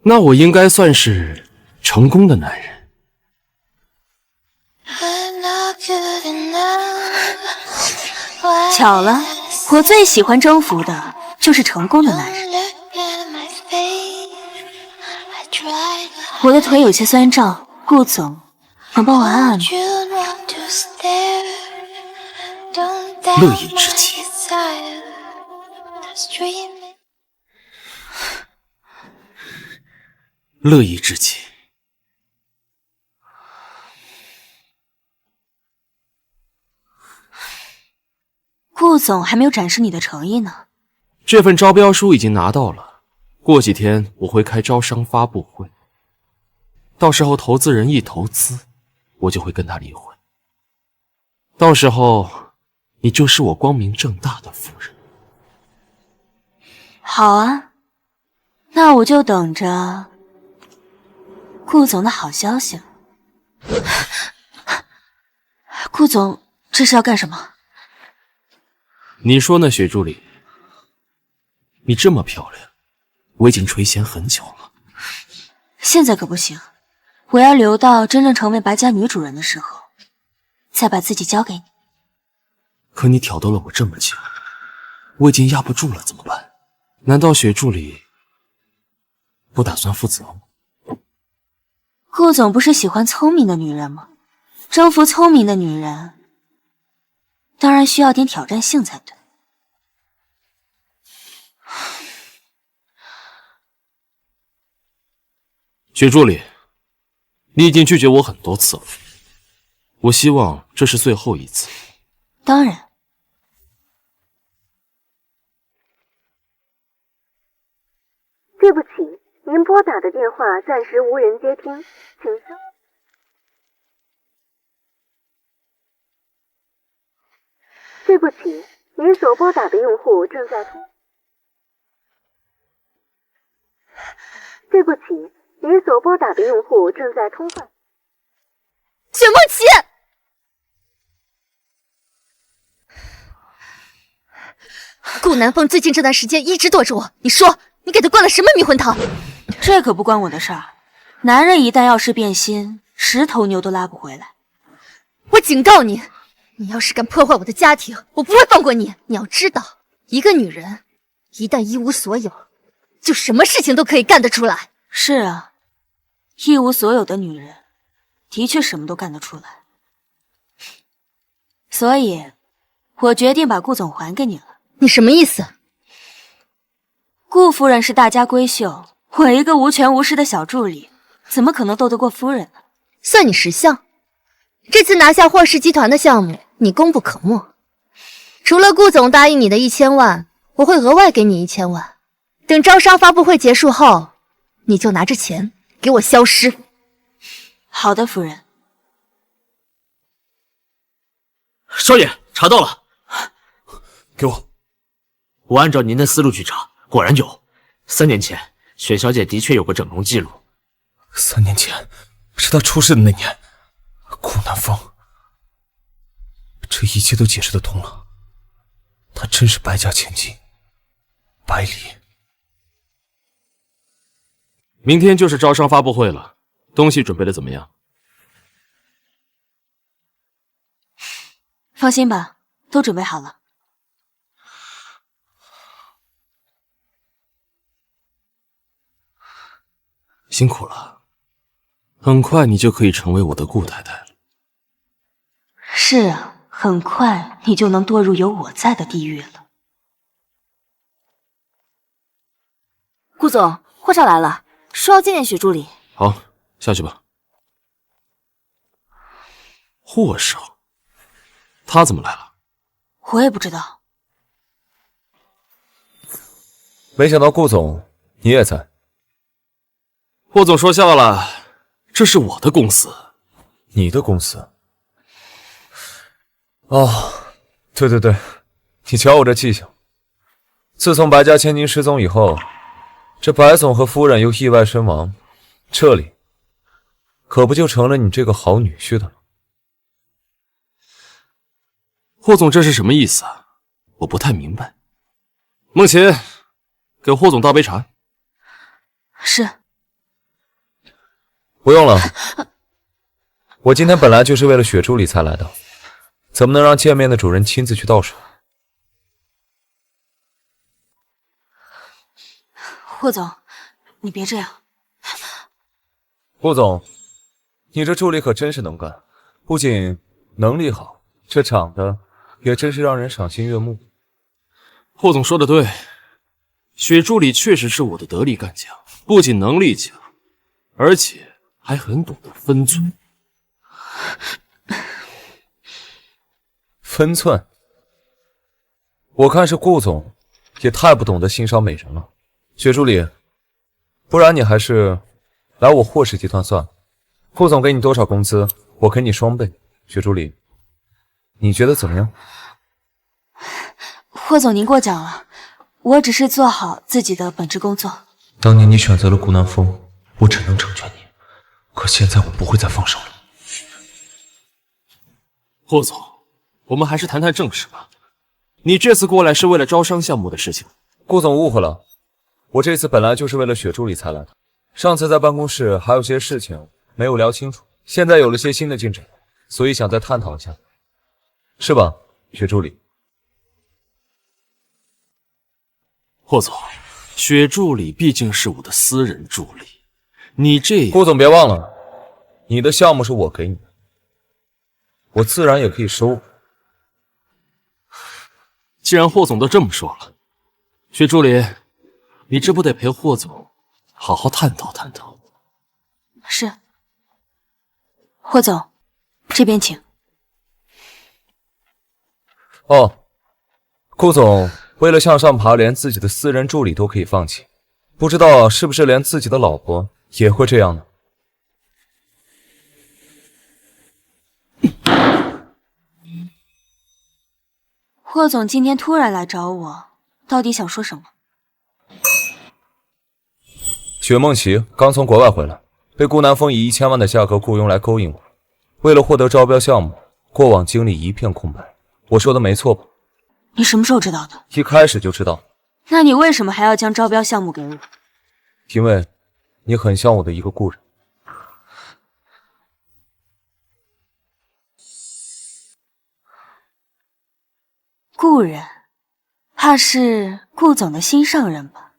那我应该算是成功的男人。巧了，我最喜欢征服的就是成功的男人。我的腿有些酸胀，顾总能帮我按按吗？乐意之极。乐意之极。顾总还没有展示你的诚意呢。这份招标书已经拿到了，过几天我会开招商发布会，到时候投资人一投资，我就会跟他离婚。到时候你就是我光明正大的夫人。好啊，那我就等着顾总的好消息了。顾总，这是要干什么？你说呢，雪助理？你这么漂亮，我已经垂涎很久了。现在可不行，我要留到真正成为白家女主人的时候，再把自己交给你。可你挑逗了我这么久，我已经压不住了，怎么办？难道雪助理不打算负责吗？顾总不是喜欢聪明的女人吗？征服聪明的女人，当然需要点挑战性才对。雪助理，你已经拒绝我很多次了，我希望这是最后一次。当然。对不起，您拨打的电话暂时无人接听，请稍。对不起，您所拨打的用户正在通。对不起，您所拨打的用户正在通话。雪梦琪，顾南风最近这段时间一直躲着我，你说你给他灌了什么迷魂汤？这可不关我的事儿。男人一旦要是变心，10头牛都拉不回来。我警告你，你要是敢破坏我的家庭，我不会放过你。你要知道，一个女人一旦一无所有，就什么事情都可以干得出来。是啊，一无所有的女人，的确什么都干得出来。所以，我决定把顾总还给你了。你什么意思？顾夫人是大家闺秀，我一个无权无势的小助理，怎么可能斗得过夫人呢？算你识相。这次拿下霍氏集团的项目，你功不可没。除了顾总答应你的1000万，我会额外给你1000万。等招商发布会结束后，你就拿着钱给我消失。好的，夫人。少爷，查到了，给我。我按照您的思路去查，果然有。3年前，雪小姐的确有个整容记录。3年前，是她出事的那年。顾南风，这一切都解释得通了。她真是白家千金，百里。明天就是招商发布会了，东西准备的怎么样？放心吧，都准备好了。辛苦了，很快你就可以成为我的顾太太了。是啊，很快你就能堕入有我在的地狱了。顾总，霍少来了，说要见见许助理。好，下去吧。霍少，他怎么来了？我也不知道。没想到顾总你也在。霍总说笑了，这是我的公司。你的公司？哦，对对对，你瞧我这记性。自从白家千金失踪以后，这白总和夫人又意外身亡，这里可不就成了你这个好女婿的了？霍总这是什么意思啊？我不太明白。梦琴，给霍总倒杯茶。是。不用了，我今天本来就是为了雪助理才来的，怎么能让见面的主人亲自去倒水？霍总，你别这样。顾总，你这助理可真是能干，不仅能力好，这长得也真是让人赏心悦目。霍总说的对，雪助理确实是我的得力干将，不仅能力强，而且还很懂得分寸。分寸？我看是顾总也太不懂得欣赏美人了。雪助理，不然你还是来我霍氏集团算了。顾总给你多少工资，我给你双倍。雪助理，你觉得怎么样？霍总您过奖了，我只是做好自己的本职工作。当年你选择了顾南风，我只能成全你。可现在我不会再放手了。霍总，我们还是谈谈正事吧。你这次过来是为了招商项目的事情。顾总误会了，我这次本来就是为了雪助理才来的。上次在办公室还有些事情没有聊清楚，现在有了些新的进展，所以想再探讨一下，是吧，雪助理？霍总，雪助理毕竟是我的私人助理。你这……顾总别忘了，你的项目是我给你的，我自然也可以收。既然霍总都这么说了，雪助理，你这不得陪霍总好好探讨探讨？是。霍总，这边请。哦，顾总为了向上爬，连自己的私人助理都可以放弃，不知道是不是连自己的老婆也会这样呢？霍总今天突然来找我，到底想说什么？雪梦琪刚从国外回来，被顾南风以1000万的价格雇佣来勾引我，为了获得招标项目，过往经历一片空白。我说的没错吧？你什么时候知道的？一开始就知道。那你为什么还要将招标项目给我？因为你很像我的一个故人。顾人，怕是顾总的心上人吧？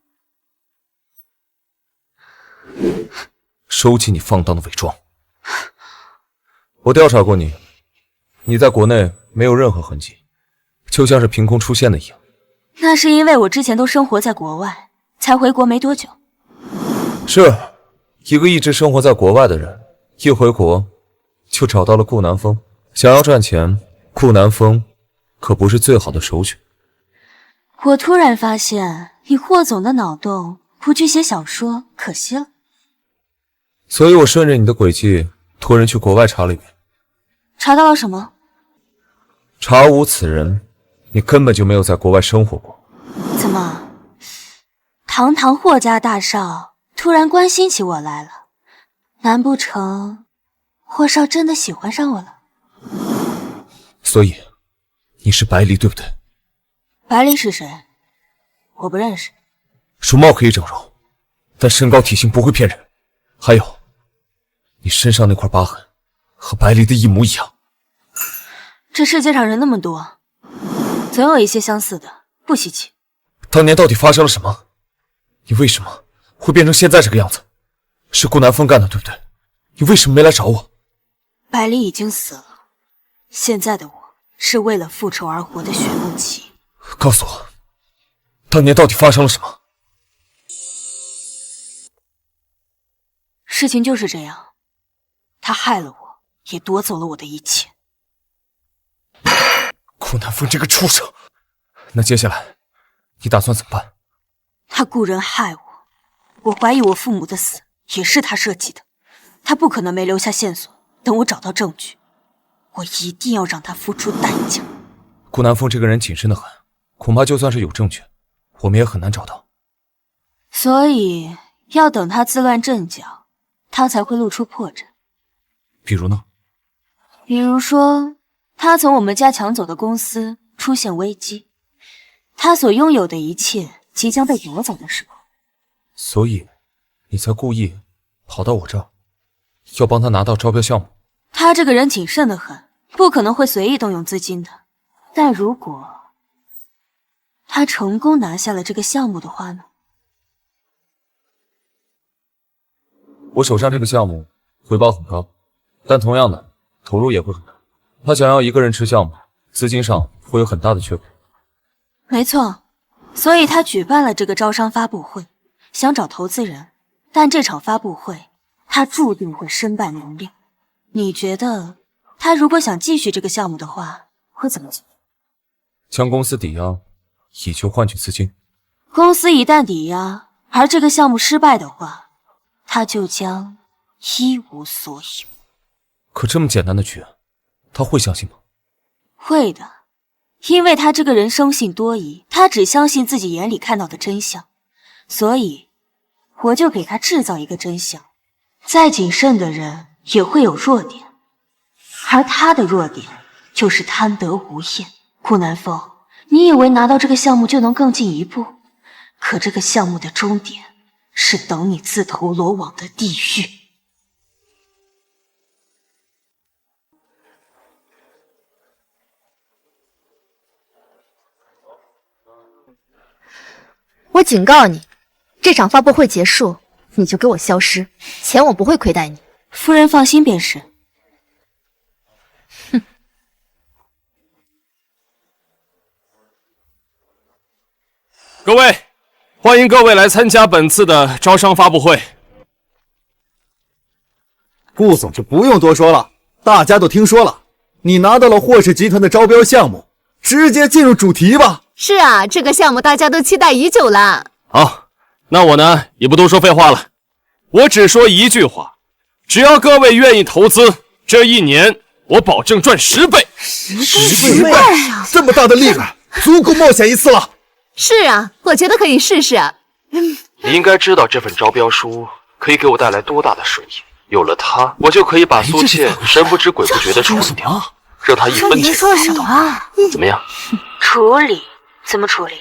收起你放荡的伪装。我调查过你，你在国内没有任何痕迹，就像是凭空出现的一样。那是因为我之前都生活在国外，才回国没多久。是一个一直生活在国外的人，一回国就找到了顾南风。想要赚钱，顾南风可不是最好的首选。我突然发现，以霍总的脑洞，不去写小说，可惜了。所以我顺着你的轨迹，托人去国外查了一遍。查到了什么？查无此人，你根本就没有在国外生活过。怎么，堂堂霍家大少突然关心起我来了？难不成霍少真的喜欢上我了？所以，你是白离对不对？白离是谁？我不认识。容貌可以整容，但身高体型不会骗人。还有，你身上那块疤痕和白离的一模一样。这世界上人那么多，总有一些相似的，不稀奇。当年到底发生了什么？你为什么会变成现在这个样子？是顾南风干的，对不对？你为什么没来找我？白离已经死了，现在的我是为了复仇而活的雪梦琪。告诉我，当年到底发生了什么？事情就是这样，他害了我，也夺走了我的一切。顾南风这个畜生！那接下来你打算怎么办？他雇人害我，我怀疑我父母的死也是他设计的，他不可能没留下线索。等我找到证据，我一定要让他付出代价。顾南风这个人谨慎的很，恐怕就算是有证据，我们也很难找到。所以要等他自乱阵脚，他才会露出破绽。比如呢？比如说，他从我们家抢走的公司出现危机，他所拥有的一切即将被夺走的时候。所以，你才故意跑到我这儿，要帮他拿到招标项目。他这个人谨慎得很，不可能会随意动用资金的。但如果他成功拿下了这个项目的话呢？我手上这个项目回报很高，但同样的投入也会很大。他想要一个人吃项目，资金上会有很大的缺口。没错，所以他举办了这个招商发布会，想找投资人。但这场发布会，他注定会身败名裂。你觉得他如果想继续这个项目的话，会怎么做？将公司抵押，以求换取资金。公司一旦抵押，而这个项目失败的话，他就将一无所有。可这么简单的局，他会相信吗？会的，因为他这个人生性多疑，他只相信自己眼里看到的真相，所以我就给他制造一个真相。再谨慎的人也会有弱点，而他的弱点就是贪得无厌。顾南风，你以为拿到这个项目就能更进一步？可这个项目的终点是等你自投罗网的地狱。我警告你，这场发布会结束，你就给我消失，钱我不会亏待你。夫人放心便是。哼。各位，欢迎各位来参加本次的招商发布会。顾总就不用多说了，大家都听说了，你拿到了霍氏集团的招标项目，直接进入主题吧。是啊，这个项目大家都期待已久了。好，那我呢也不多说废话了，我只说一句话，只要各位愿意投资，这一年我保证赚10倍。10倍啊！这么大的利润，足够冒险一次了。是啊，我觉得可以试试啊。你应该知道这份招标书可以给我带来多大的收益。有了它，我就可以把苏倩神不知鬼不觉的处理掉，让她一分钱说什么？怎么样？处理？怎么处理？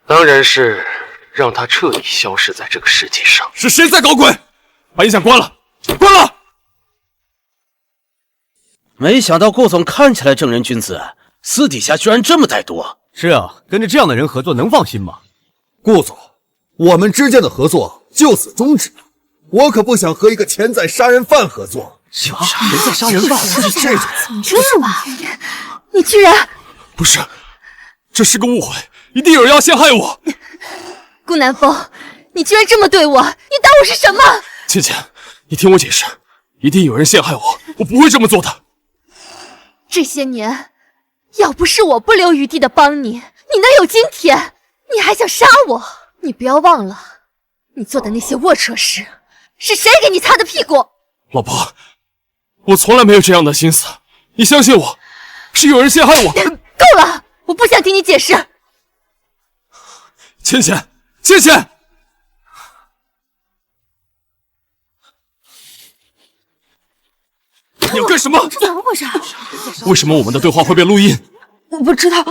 当然是让她彻底消失在这个世界上。是谁在搞鬼？把音响关了，关了！没想到顾总看起来正人君子，私底下居然这么歹毒，是啊，跟着这样的人合作能放心吗？顾总，我们之间的合作就此终止。我可不想和一个潜在杀人犯合作。潜在杀人犯？这种你知道吗？你居然……不是，这是个误会，一定有人要陷害我。顾南风，你居然这么对我，你当我是什么？倩倩，你听我解释，一定有人陷害我，我不会这么做的。这些年，要不是我不留余地的帮你，你能有今天？你还想杀我？你不要忘了，你做的那些龌龊事，是谁给你擦的屁股？老婆，我从来没有这样的心思，你相信我，是有人陷害我。够了，我不想听你解释。倩倩，倩倩，你要干什么？怎么回事？为什么我们的对话会被录音？我不知道，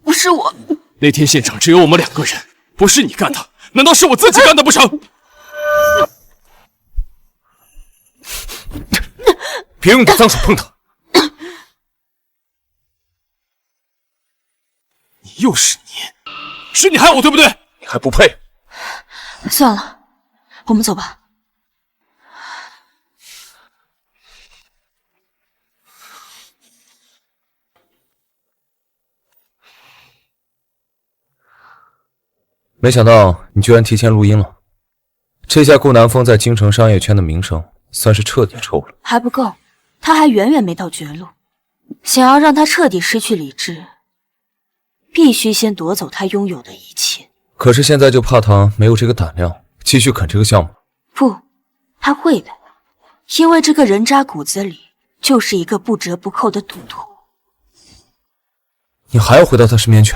不是我。那天现场只有我们2个人，不是你干的，难道是我自己干的不成？别用你的脏手碰他！又是你，是你害我对不对？你还不配！算了，我们走吧。没想到你居然提前录音了，这下顾南风在京城商业圈的名声算是彻底臭了。还不够，他还远远没到绝路。想要让他彻底失去理智，必须先夺走他拥有的一切。可是现在就怕他没有这个胆量继续啃这个项目。不，他会的，因为这个人渣骨子里就是一个不折不扣的赌徒。你还要回到他身边去？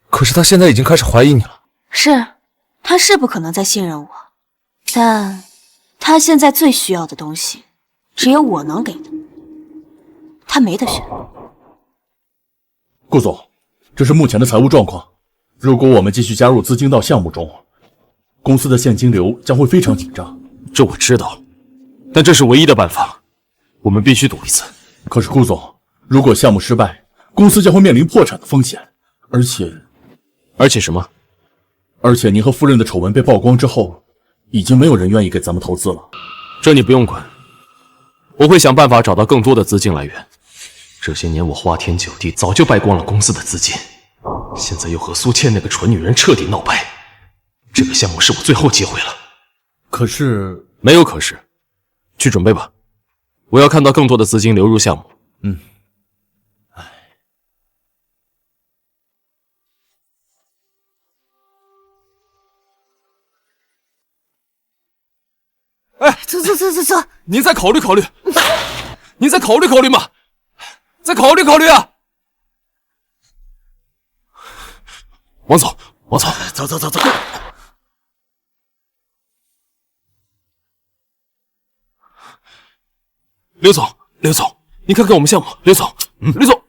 可是他现在已经开始怀疑你了。是，他是不可能再信任我，但他现在最需要的东西，只有我能给的，他没得选。顾总，这是目前的财务状况。如果我们继续加入资金到项目中，公司的现金流将会非常紧张。这我知道，但这是唯一的办法，我们必须赌一次。可是顾总，如果项目失败，公司将会面临破产的风险，而且什么？而且您和夫人的丑闻被曝光之后，已经没有人愿意给咱们投资了。这你不用管，我会想办法找到更多的资金来源。这些年我花天酒地，早就败光了公司的资金，现在又和苏倩那个蠢女人彻底闹掰，这个项目是我最后机会了。可是没有可是，去准备吧，我要看到更多的资金流入项目。走，您再考虑考虑，您再考虑考虑嘛，再考虑考虑啊！王总，走。刘总，您看看我们项目。刘总，刘总。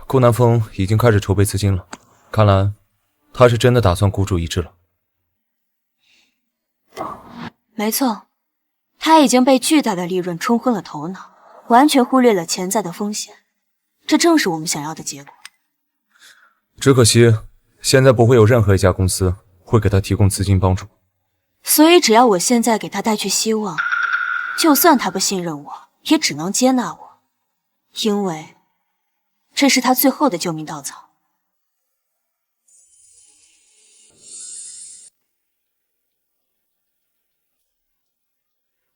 顾南风已经开始筹备资金了，看来他是真的打算孤注一掷了。没错，他已经被巨大的利润冲昏了头脑，完全忽略了潜在的风险，这正是我们想要的结果。只可惜现在不会有任何一家公司会给他提供资金帮助，所以只要我现在给他带去希望，就算他不信任我，也只能接纳我，因为这是他最后的救命稻草。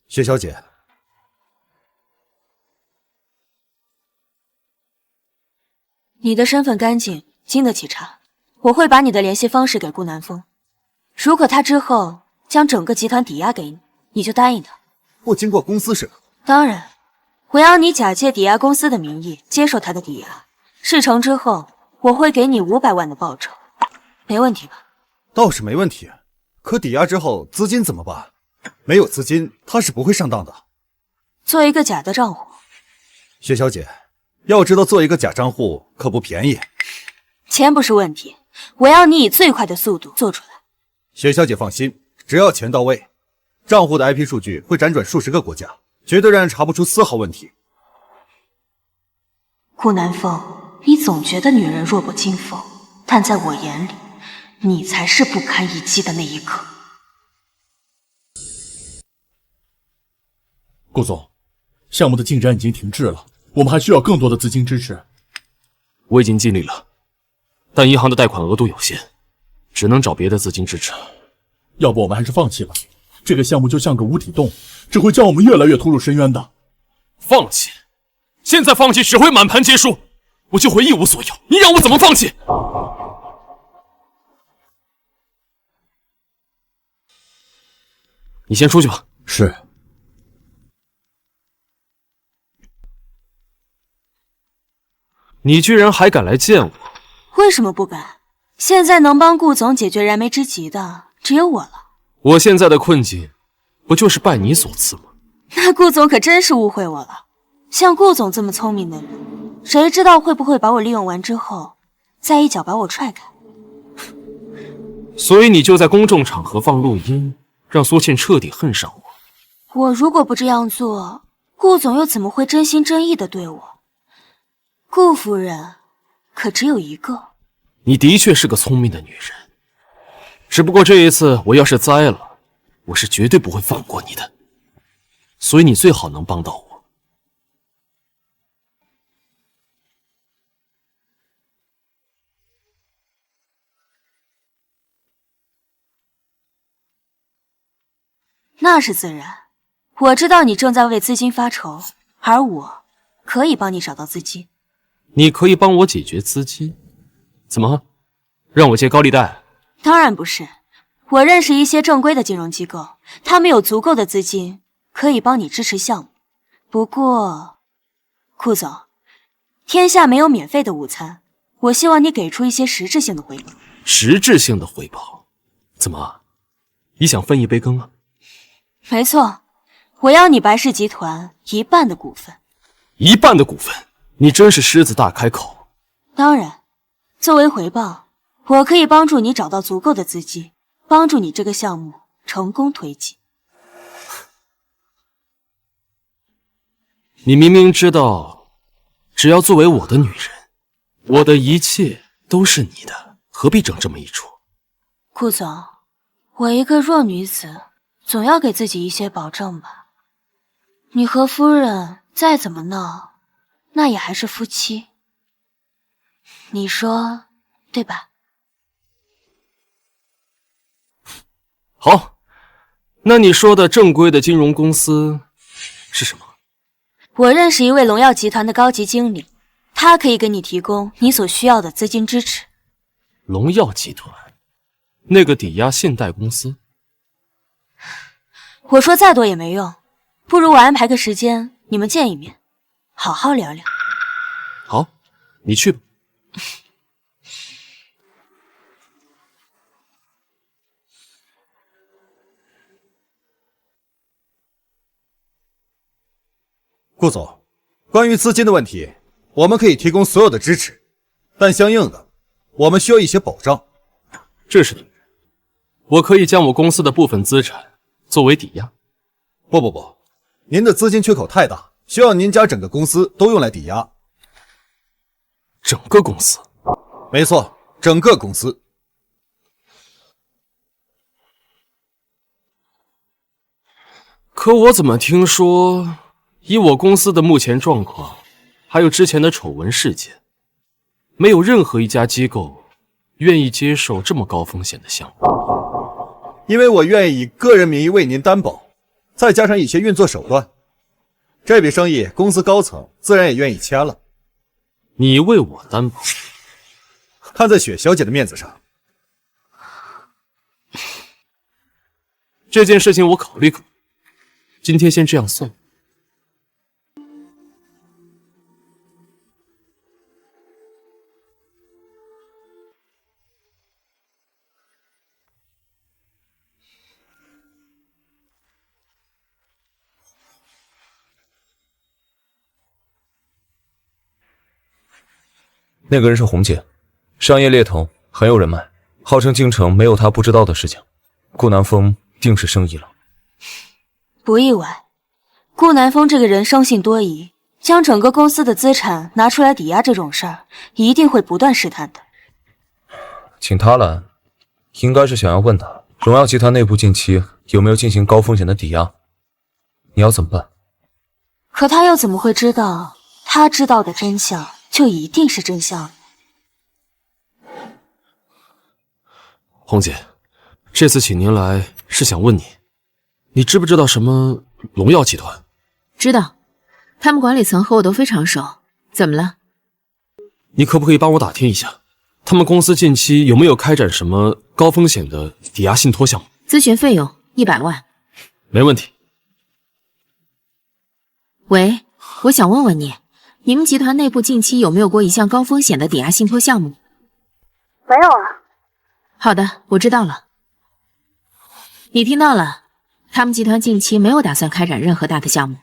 薛小姐，你的身份干净，经得起查。我会把你的联系方式给顾南风，如果他之后将整个集团抵押给你，你就答应他。不经过公司审核？当然，我要你假借抵押公司的名义接受他的抵押，事成之后我会给你500万的报酬，没问题吧？倒是没问题，可抵押之后资金怎么办？没有资金，他是不会上当的。做一个假的账户。薛小姐，要知道做一个假账户可不便宜。钱不是问题，我要你以最快的速度做出来。薛小姐放心，只要钱到位，账户的 IP 数据会辗转数10个国家，绝对让人查不出丝毫问题。顾南风，你总觉得女人弱不禁风，但在我眼里，你才是不堪一击的那一个。顾总，项目的进展已经停滞了，我们还需要更多的资金支持。我已经尽力了，但银行的贷款额度有限，只能找别的资金支持。要不我们还是放弃吧，这个项目就像个无底洞，只会将我们越来越拖入深渊的。放弃？现在放弃只会满盘皆输，我就会一无所有。你让我怎么放弃？你先出去吧。是。你居然还敢来见我？为什么不敢？现在能帮顾总解决燃眉之急的只有我了。我现在的困境，不就是拜你所赐吗？那顾总可真是误会我了。像顾总这么聪明的人，谁知道会不会把我利用完之后，再一脚把我踹开？所以你就在公众场合放录音，让苏倩彻底恨上我。我如果不这样做，顾总又怎么会真心真意的对我？顾夫人可只有一个。你的确是个聪明的女人，只不过这一次我要是栽了，我是绝对不会放过你的。所以你最好能帮到我。那是自然，我知道你正在为资金发愁，而我可以帮你找到资金。你可以帮我解决资金？怎么，让我借高利贷？当然不是，我认识一些正规的金融机构，他们有足够的资金可以帮你支持项目。不过，顾总，天下没有免费的午餐，我希望你给出一些实质性的回报。实质性的回报？怎么，你想分一杯羹啊？没错，我要你白氏集团1半的股份。1半的股份？你真是狮子大开口。当然，作为回报，我可以帮助你找到足够的资金，帮助你这个项目成功推进。你明明知道，只要作为我的女人，我的一切都是你的，何必整这么一出？顾总，我一个弱女子，总要给自己一些保证吧。你和夫人再怎么闹，那也还是夫妻，你说对吧？好，那你说的正规的金融公司是什么？我认识一位荣耀集团的高级经理，他可以给你提供你所需要的资金支持。荣耀集团？那个抵押信贷公司？我说再多也没用，不如我安排个时间，你们见一面，好好聊聊。好，你去吧。顾总，关于资金的问题，我们可以提供所有的支持，但相应的，我们需要一些保障。这是你，我可以将我公司的部分资产作为抵押。不，您的资金缺口太大，需要您将整个公司都用来抵押。整个公司？没错，整个公司。可我怎么听说，以我公司的目前状况，还有之前的丑闻事件，没有任何一家机构愿意接受这么高风险的项目。因为我愿意以个人名义为您担保，再加上一些运作手段，这笔生意公司高层自然也愿意签了。你为我担保？看在雪小姐的面子上，这件事情我考虑考虑，今天先这样算。那个人是红姐，商业猎头，很有人脉，号称京城没有她不知道的事情。顾南风定是生意了。不意外，顾南风这个人生性多疑，将整个公司的资产拿出来抵押这种事儿，一定会不断试探的。请他来，应该是想要问他荣耀集团内部近期有没有进行高风险的抵押，你要怎么办？可他又怎么会知道，他知道的真相就一定是真相？红姐，这次请您来是想问你知不知道什么荣耀集团？知道，他们管理层和我都非常熟。怎么了？你可不可以帮我打听一下，他们公司近期有没有开展什么高风险的抵押信托项目？咨询费用100万。没问题。喂，我想问问你，你们集团内部近期有没有过一项高风险的抵押信托项目？没有啊。好的，我知道了。你听到了，他们集团近期没有打算开展任何大的项目。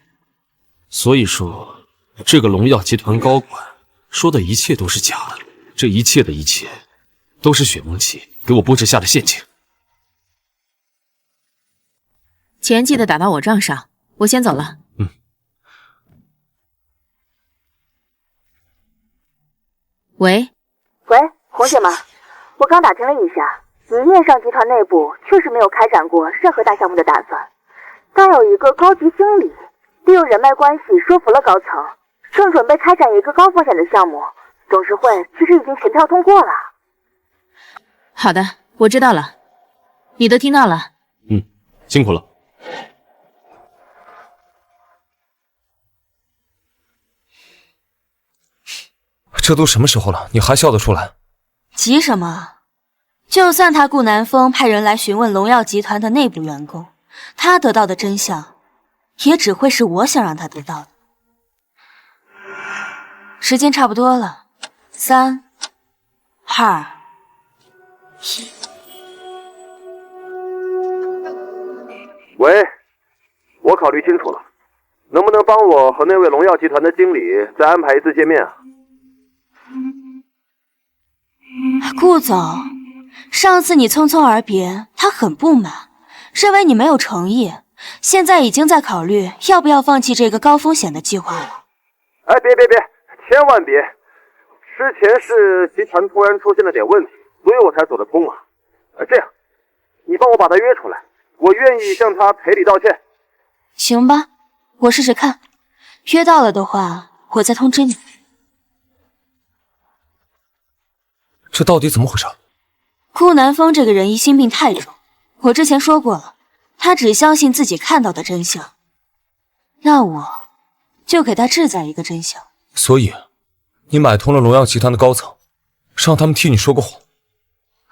所以说，这个荣耀集团高管说的一切都是假的，这一切的一切，都是雪梦琪给我布置下的陷阱。钱记得打到我账上，我先走了。喂，红姐吗？我刚打听了一下，明面上集团内部确实没有开展过任何大项目的打算，但有一个高级经理利用人脉关系说服了高层，正准备开展一个高风险的项目，董事会其实已经全票通过了。好的，我知道了，你都听到了。辛苦了。这都什么时候了，你还笑得出来？急什么？就算他顾南风派人来询问荣耀集团的内部员工，他得到的真相，也只会是我想让他得到的。时间差不多了，3、2、1。喂，我考虑清楚了，能不能帮我和那位荣耀集团的经理再安排一次见面啊？顾总，上次你匆匆而别，他很不满，认为你没有诚意，现在已经在考虑要不要放弃这个高风险的计划了。哎，别，千万别！之前是集团突然出现了点问题，所以我才走得通啊。这样，你帮我把他约出来，我愿意向他赔礼道歉。行吧，我试试看，约到了的话，我再通知你。这到底怎么回事？顾南风这个人疑心病太重，我之前说过了，他只相信自己看到的真相。那我就给他制造一个真相。所以，你买通了荣耀集团的高层，让他们替你说个谎？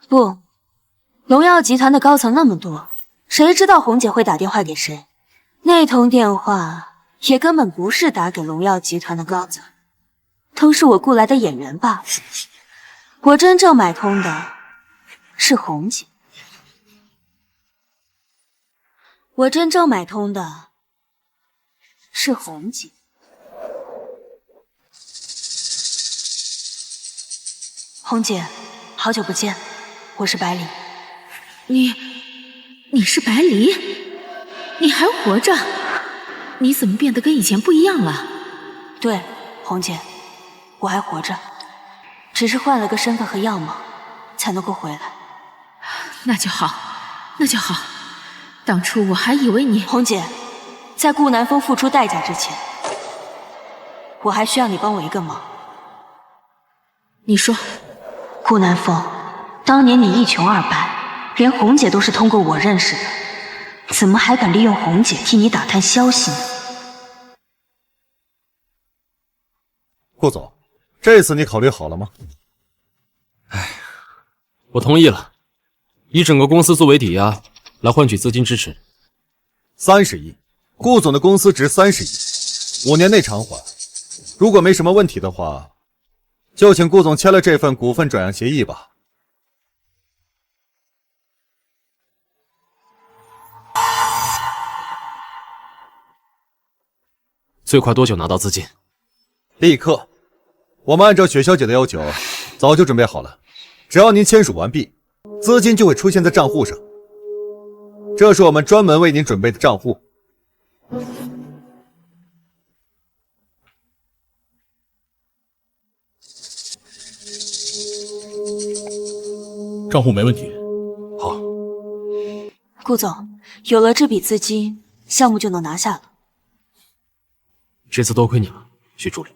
不，荣耀集团的高层那么多，谁知道红姐会打电话给谁？那通电话也根本不是打给荣耀集团的高层，都是我雇来的演员罢了。我真正买通的是红姐，我真正买通的是红姐。红姐，好久不见，我是百里。你是百里？你还活着？你怎么变得跟以前不一样了？对，红姐，我还活着。只是换了个身份和样貌，才能够回来。那就好，那就好。当初我还以为你……红姐，在顾南风付出代价之前，我还需要你帮我一个忙。你说。顾南风，当年你一穷二白，连红姐都是通过我认识的，怎么还敢利用红姐替你打探消息呢？顾总，这次你考虑好了吗？我同意了，以整个公司作为抵押，来换取资金支持。30亿，顾总的公司值30亿，5年内偿还。如果没什么问题的话，就请顾总签了这份股份转让协议吧。最快多久拿到资金？立刻。我们按照雪小姐的要求，早就准备好了。只要您签署完毕，资金就会出现在账户上。这是我们专门为您准备的账户。账户没问题。好，顾总，有了这笔资金，项目就能拿下了。这次多亏你了，徐助理。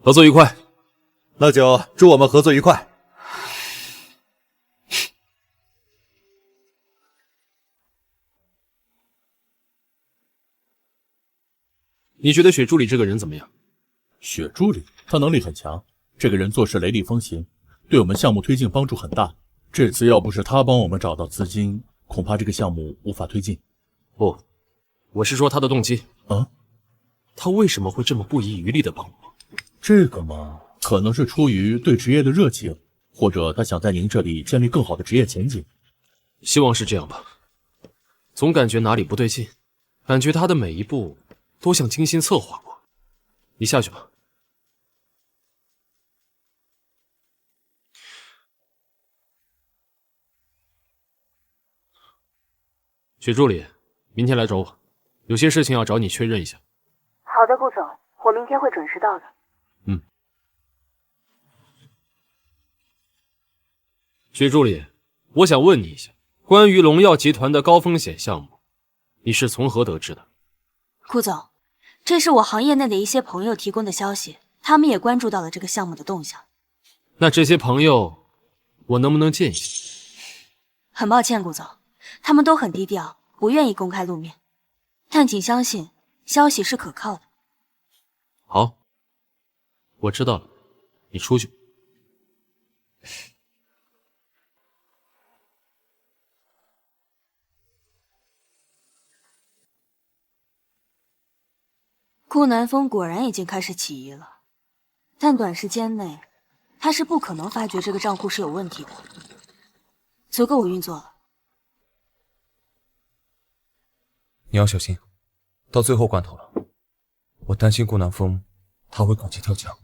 合作愉快。那就祝我们合作愉快。你觉得雪助理这个人怎么样？雪助理，他能力很强，这个人做事雷厉风行，对我们项目推进帮助很大。这次要不是他帮我们找到资金，恐怕这个项目无法推进。不，我是说他的动机。啊？他为什么会这么不遗余力的帮我？这个嘛，可能是出于对职业的热情，或者他想在您这里建立更好的职业前景。希望是这样吧。总感觉哪里不对劲，感觉他的每一步都像精心策划过。你下去吧。雪助理，明天来找我，有些事情要找你确认一下。好的，顾总，我明天会准时到的。雪助理，我想问你一下，关于龙耀集团的高风险项目，你是从何得知的？顾总，这是我行业内的一些朋友提供的消息，他们也关注到了这个项目的动向。那这些朋友，我能不能见一下？很抱歉，顾总，他们都很低调，不愿意公开露面。但请相信，消息是可靠的。好，我知道了，你出去。顾南风果然已经开始起疑了，但短时间内，他是不可能发觉这个账户是有问题的，足够我运作了。你要小心，到最后关头了，我担心顾南风他会狗急跳墙。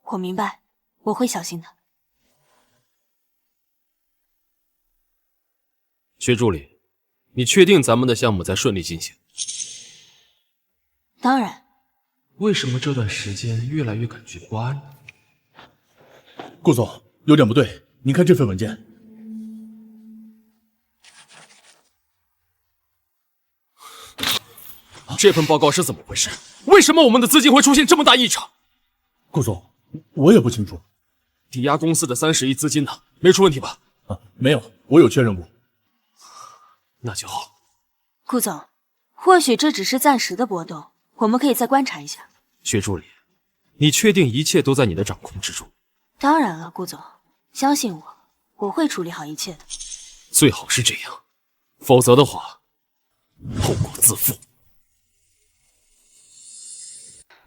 我明白，我会小心的。薛助理，你确定咱们的项目在顺利进行？当然。为什么这段时间越来越感觉不安？顾总，有点不对，您看这份文件。这份报告是怎么回事？为什么我们的资金会出现这么大异常？顾总，我也不清楚。抵押公司的30亿资金呢？没出问题吧？没有，我有确认过。那就好。顾总，或许这只是暂时的波动，我们可以再观察一下。薛助理，你确定一切都在你的掌控之中？当然了，顾总，相信我，我会处理好一切的。最好是这样，否则的话，后果自负。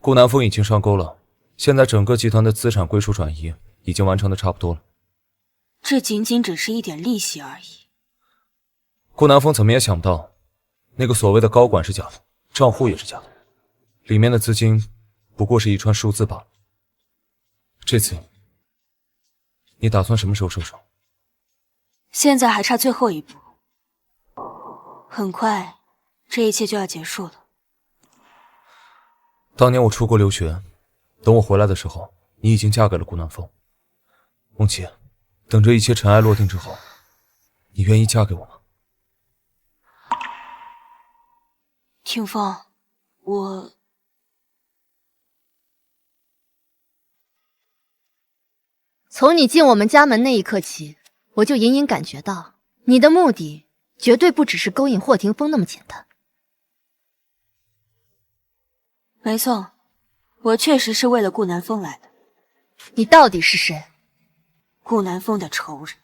顾南风已经上钩了，现在整个集团的资产归属转移已经完成的差不多了。这仅仅只是一点利息而已。顾南风怎么也想不到，那个所谓的高管是假的，账户也是假的，里面的资金不过是一串数字罢了。这次你打算什么时候收手？现在还差最后一步，很快这一切就要结束了。当年我出国留学，等我回来的时候，你已经嫁给了顾南风。梦琪，等这一切尘埃落定之后，你愿意嫁给我吗？听风，从你进我们家门那一刻起，我就隐隐感觉到，你的目的绝对不只是勾引霍霆锋那么简单。没错，我确实是为了顾南风来的。你到底是谁？顾南风的仇人。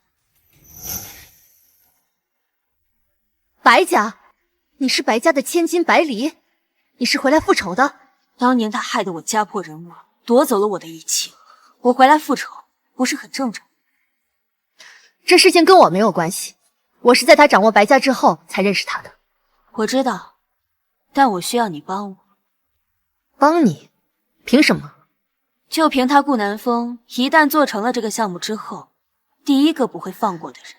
白家？你是白家的千金白离？你是回来复仇的？当年他害得我家破人亡，夺走了我的一切，我回来复仇，不是很正常？这事情跟我没有关系，我是在他掌握白家之后才认识他的。我知道，但我需要你帮我。帮你？凭什么？就凭他顾南风一旦做成了这个项目之后，第一个不会放过的人，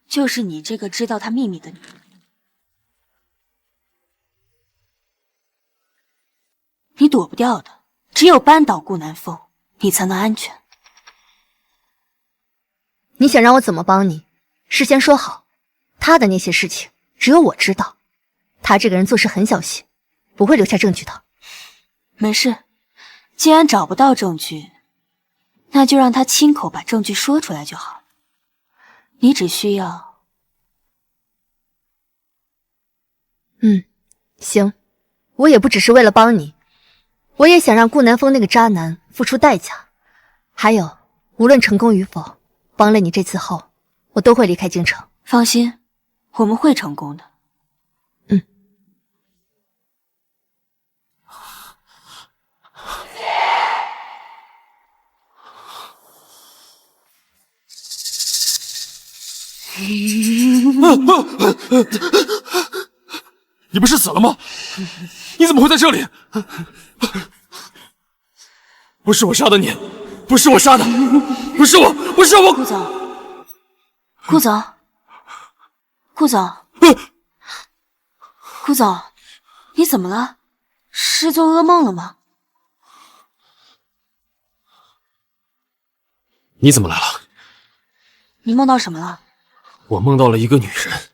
就是你这个知道他秘密的女人。躲不掉的，只有扳倒顾南风，你才能安全。你想让我怎么帮你？事先说好，他的那些事情只有我知道。他这个人做事很小心，不会留下证据的。没事，既然找不到证据，那就让他亲口把证据说出来就好。你只需要……行，我也不只是为了帮你，我也想让顾南风那个渣男付出代价。还有，无论成功与否，帮了你这次后，我都会离开京城。放心，我们会成功的。你不是死了吗？你怎么会在这里？不是我杀的你，不是我杀的，不是我，不是我。顾总，顾总，顾总，顾总，你怎么了？是做噩梦了吗？你怎么来了？你梦到什么了？我梦到了一个女人，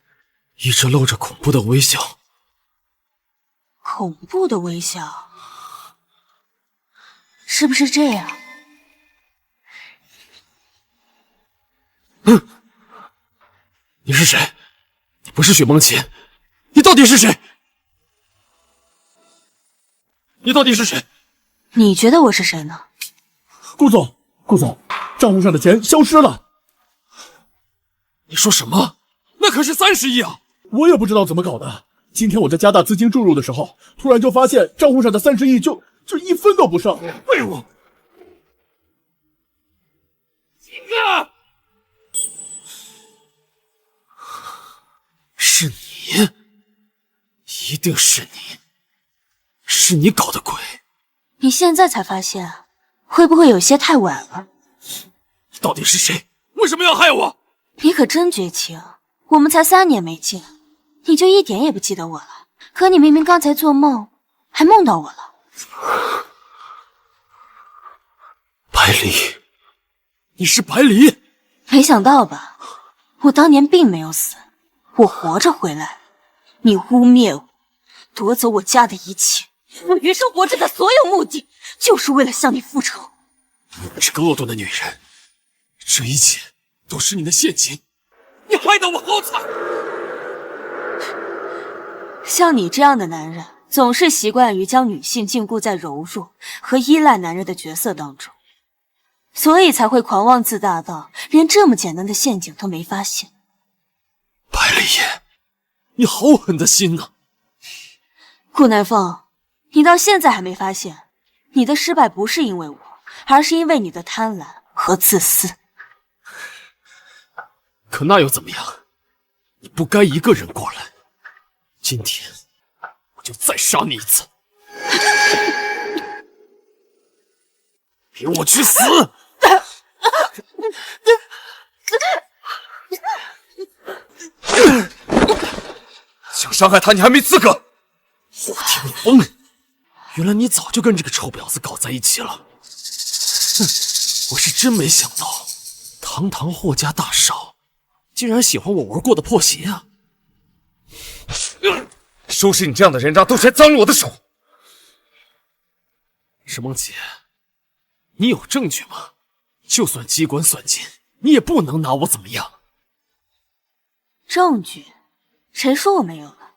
一直露着恐怖的微笑。恐怖的微笑，是不是这样？你是谁？你不是许梦琪，你到底是谁？你到底是谁？你觉得我是谁呢？顾总，顾总，账户上的钱消失了。你说什么？那可是30亿啊！我也不知道怎么搞的。今天我在加大资金注入的时候，突然就发现账户上的30亿就1分都不剩。废物！是你，一定是你，是你搞的鬼！你现在才发现，会不会有些太晚了？到底是谁？为什么要害我？你可真绝情！我们才3年没见，你就一点也不记得我了。可你明明刚才做梦，还梦到我了。百里，你是百里？没想到吧？我当年并没有死，我活着回来。你污蔑我，夺走我家的一切，我余生活着的所有目的，就是为了向你复仇。你这个恶毒的女人，这一切都是你的陷阱，你害得我好惨。像你这样的男人，总是习惯于将女性禁锢在柔弱和依赖男人的角色当中，所以才会狂妄自大到连这么简单的陷阱都没发现。百里，你好狠的心呐！顾南风，你到现在还没发现，你的失败不是因为我，而是因为你的贪婪和自私。可那又怎么样？你不该一个人过来。今天我就再杀你一次，给我去死！想伤害他，你还没资格！霍天风，原来你早就跟这个臭婊子搞在一起了。哼，我是真没想到，堂堂霍家大少，竟然喜欢我玩过的破鞋啊！收拾你这样的人渣，都先脏了我的手！石梦琪，你有证据吗？就算机关算尽，你也不能拿我怎么样。证据？谁说我没有了？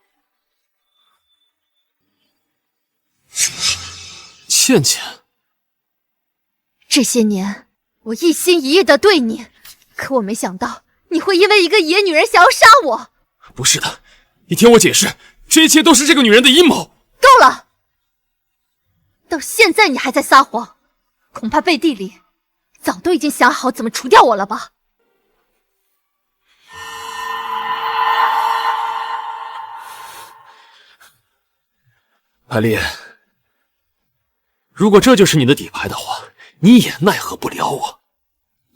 倩倩，这些年我一心一意的对你，可我没想到你会因为一个野女人想要杀我。不是的，你听我解释，这一切都是这个女人的阴谋。够了！到现在你还在撒谎，恐怕背地里早都已经想好怎么除掉我了吧？百丽，如果这就是你的底牌的话，你也奈何不了我。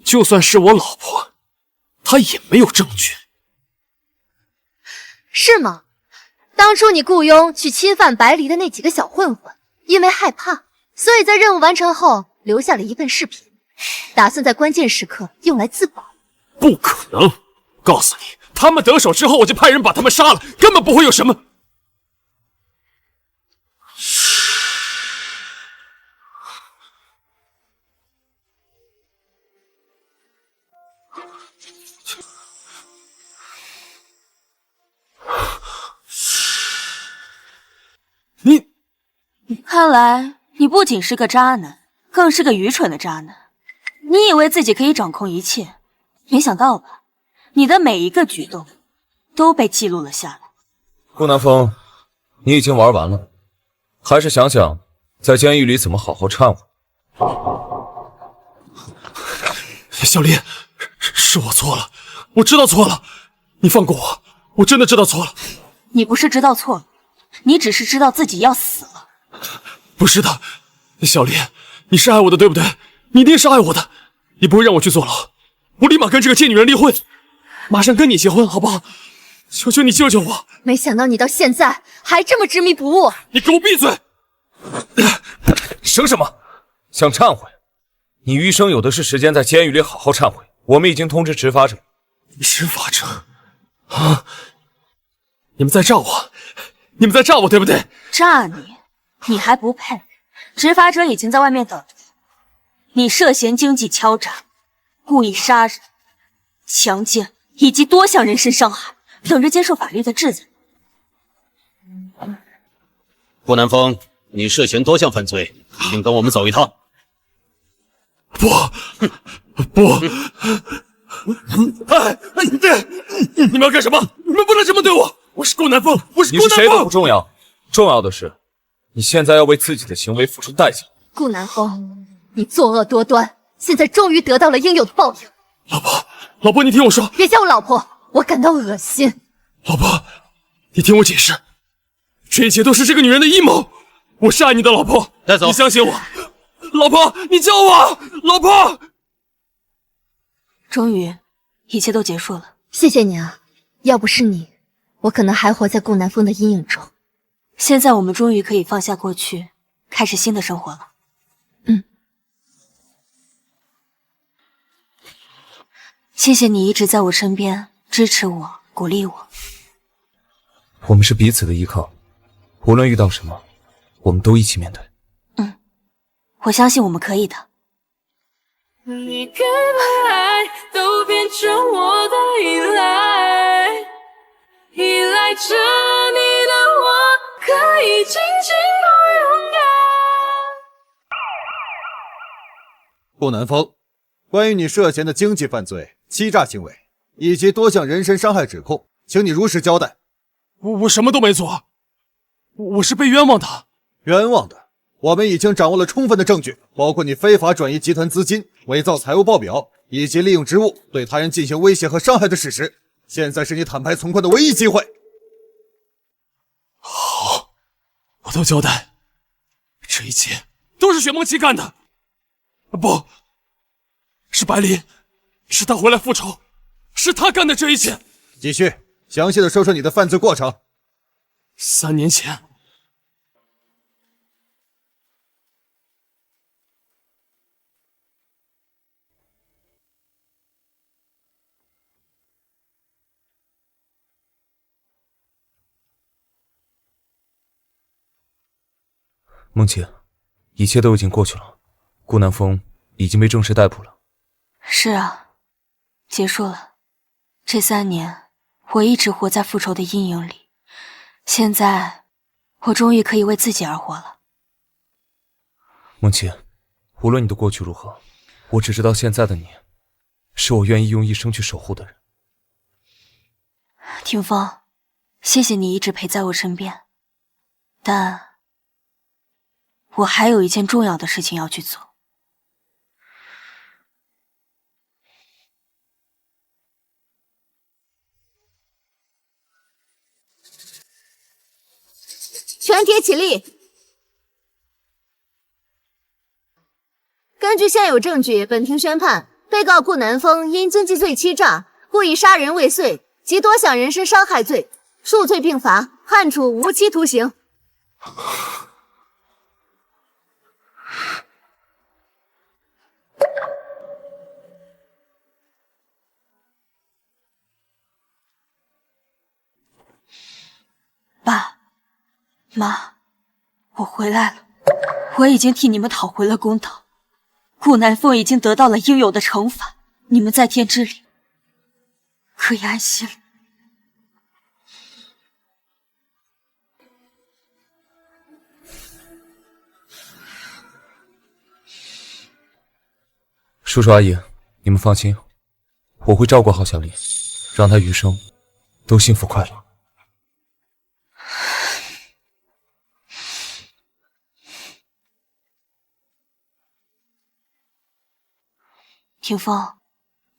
就算是我老婆，她也没有证据。是吗？当初你雇佣去侵犯白离的那几个小混混，因为害怕，所以在任务完成后留下了一份饰品，打算在关键时刻用来自保。不可能！告诉你，他们得手之后，我就派人把他们杀了，根本不会有什么。看来你不仅是个渣男，更是个愚蠢的渣男。你以为自己可以掌控一切，没想到吧？你的每一个举动都被记录了下来。顾南风，你已经玩完了，还是想想在监狱里怎么好好忏悔。小林，是我错了，我知道错了，你放过我，我真的知道错了。你不是知道错了，你只是知道自己要死了。不是的，小林，你是爱我的，对不对？你一定是爱我的，你不会让我去坐牢，我立马跟这个贱女人离婚，马上跟你结婚，好不好？求求你救救我！没想到你到现在还这么执迷不悟。你给我闭嘴！生什么？想忏悔？你余生有的是时间在监狱里好好忏悔。我们已经通知执法者。执法者？啊！你们在诈我，你们在诈我，对不对？诈你？你还不配！执法者已经在外面等着你，涉嫌经济敲诈、故意杀人、强奸以及多项人身伤害，等着接受法律的制裁。顾南风，你涉嫌多项犯罪，一定跟我们走一趟。不！你们要干什么？你们不能这么对我！我是顾南风，我是顾南风。你是谁都不重要，重要的是，你现在要为自己的行为付出代价。顾南风，你作恶多端，现在终于得到了应有的报应。老婆，你听我说，别叫我老婆，我感到恶心。老婆，你听我解释，这一切都是这个女人的阴谋。我是爱你的，老婆，带走，你相信我。老婆，你救我！老婆，终于，一切都结束了。谢谢你啊，要不是你，我可能还活在顾南风的阴影中。现在我们终于可以放下过去，开始新的生活了。谢谢你一直在我身边，支持我，鼓励我。我们是彼此的依靠，无论遇到什么，我们都一起面对。我相信我们可以的。你给的爱都变成我的依赖，依赖着你的我可以尽情而勇敢。顾南风，关于你涉嫌的经济犯罪、欺诈行为以及多项人身伤害指控，请你如实交代。我什么都没做，我是被冤枉的。冤枉的？我们已经掌握了充分的证据，包括你非法转移集团资金、伪造财务报表，以及利用职务对他人进行威胁和伤害的事实。现在是你坦白从宽的唯一机会。好，我都交代。这一切都是雪梦琪干的。不，是白灵，是他回来复仇，是他干的这一切。继续，详细的说说你的犯罪过程。3年前。梦琪，一切都已经过去了，顾南风已经被正式逮捕了。是啊，结束了。这3年，我一直活在复仇的阴影里，现在，我终于可以为自己而活了。梦琪，无论你的过去如何，我只知道现在的你，是我愿意用一生去守护的人。霆锋，谢谢你一直陪在我身边，但我还有一件重要的事情要去做。全体起立！根据现有证据，本庭宣判，被告顾南风因经济罪欺诈、故意杀人未遂及多项人身伤害罪，数罪并罚，判处无期徒刑。妈，我回来了，我已经替你们讨回了公道，顾南风已经得到了应有的惩罚，你们在天之灵可以安心了。叔叔阿姨，你们放心，我会照顾好小丽，让她余生都幸福快乐。霆锋，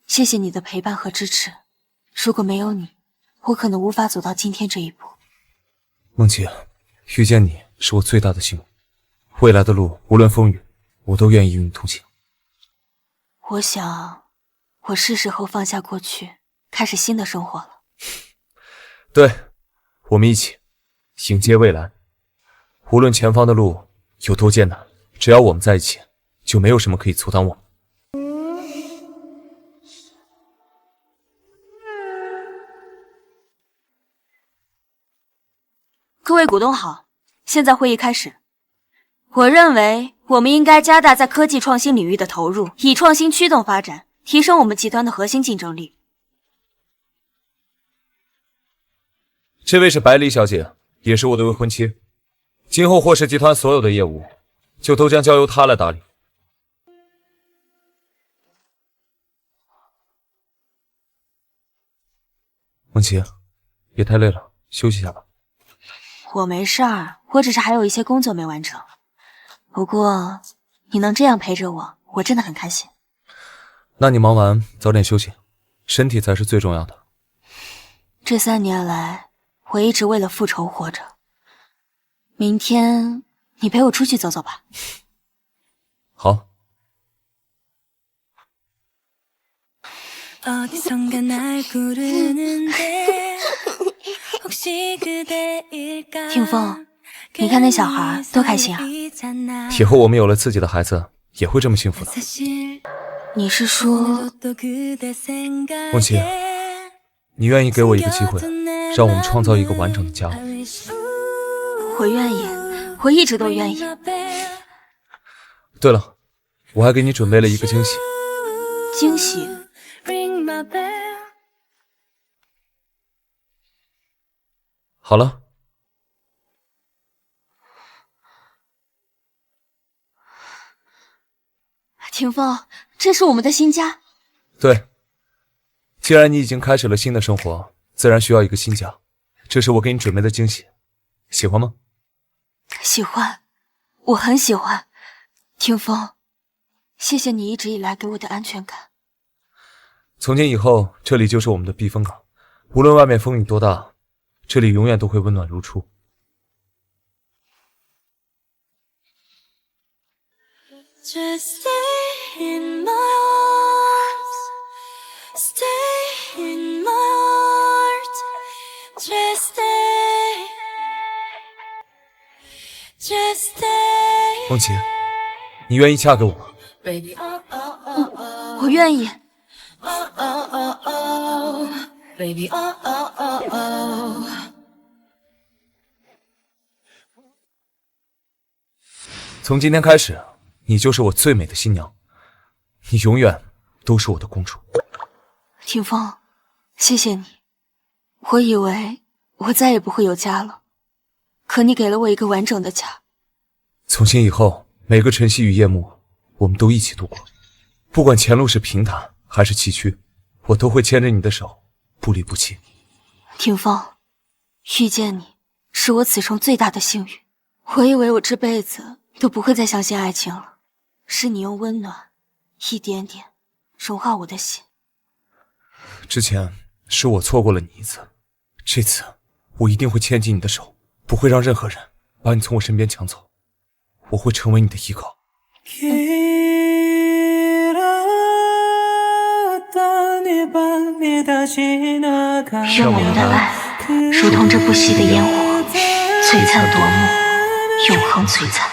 谢谢你的陪伴和支持，如果没有你，我可能无法走到今天这一步。梦姐，遇见你是我最大的幸运，未来的路无论风雨，我都愿意与你同行。我想，我是时候放下过去，开始新的生活了。对，我们一起迎接未来。无论前方的路有多艰难，只要我们在一起，就没有什么可以阻挡我们。各位股东好，现在会议开始。我认为我们应该加大在科技创新领域的投入，以创新驱动发展，提升我们集团的核心竞争力。这位是百里小姐，也是我的未婚妻。今后霍氏集团所有的业务，就都将交由她来打理。梦琪，别太累了，休息一下吧。我没事儿，我只是还有一些工作没完成。不过你能这样陪着我，我真的很开心。那你忙完早点休息，身体才是最重要的。这3年来，我一直为了复仇活着。明天你陪我出去走走吧。好。霆锋，你看那小孩多开心啊！以后我们有了自己的孩子，也会这么幸福的。你是说，梦琪，你愿意给我一个机会，让我们创造一个完整的家吗？我愿意，我一直都愿意。对了，我还给你准备了一个惊喜。惊喜？好了。霆锋，这是我们的新家。对，既然你已经开始了新的生活，自然需要一个新家。这是我给你准备的惊喜，喜欢吗？喜欢，我很喜欢。霆锋，谢谢你一直以来给我的安全感。从今以后，这里就是我们的避风港，无论外面风雨多大，这里永远都会温暖如初。Just stay in my arms, stay in my heart, just stay. 梦琪，你愿意嫁给我吗？我愿意。从今天开始，你就是我最美的新娘，你永远都是我的公主。霆锋，谢谢你。我以为我再也不会有家了，可你给了我一个完整的家。从今以后，每个晨曦与夜幕，我们都一起度过。不管前路是平坦还是崎岖，我都会牵着你的手，不离不弃。霆锋，遇见你是我此生最大的幸运。我以为我这辈子都不会再相信爱情了，是你用温暖一点点融化我的心。之前是我错过了你一次，这次我一定会牵紧你的手，不会让任何人把你从我身边抢走，我会成为你的依靠。愿我们的爱如同这不熄的烟火，璀璨夺目，永恒璀璨。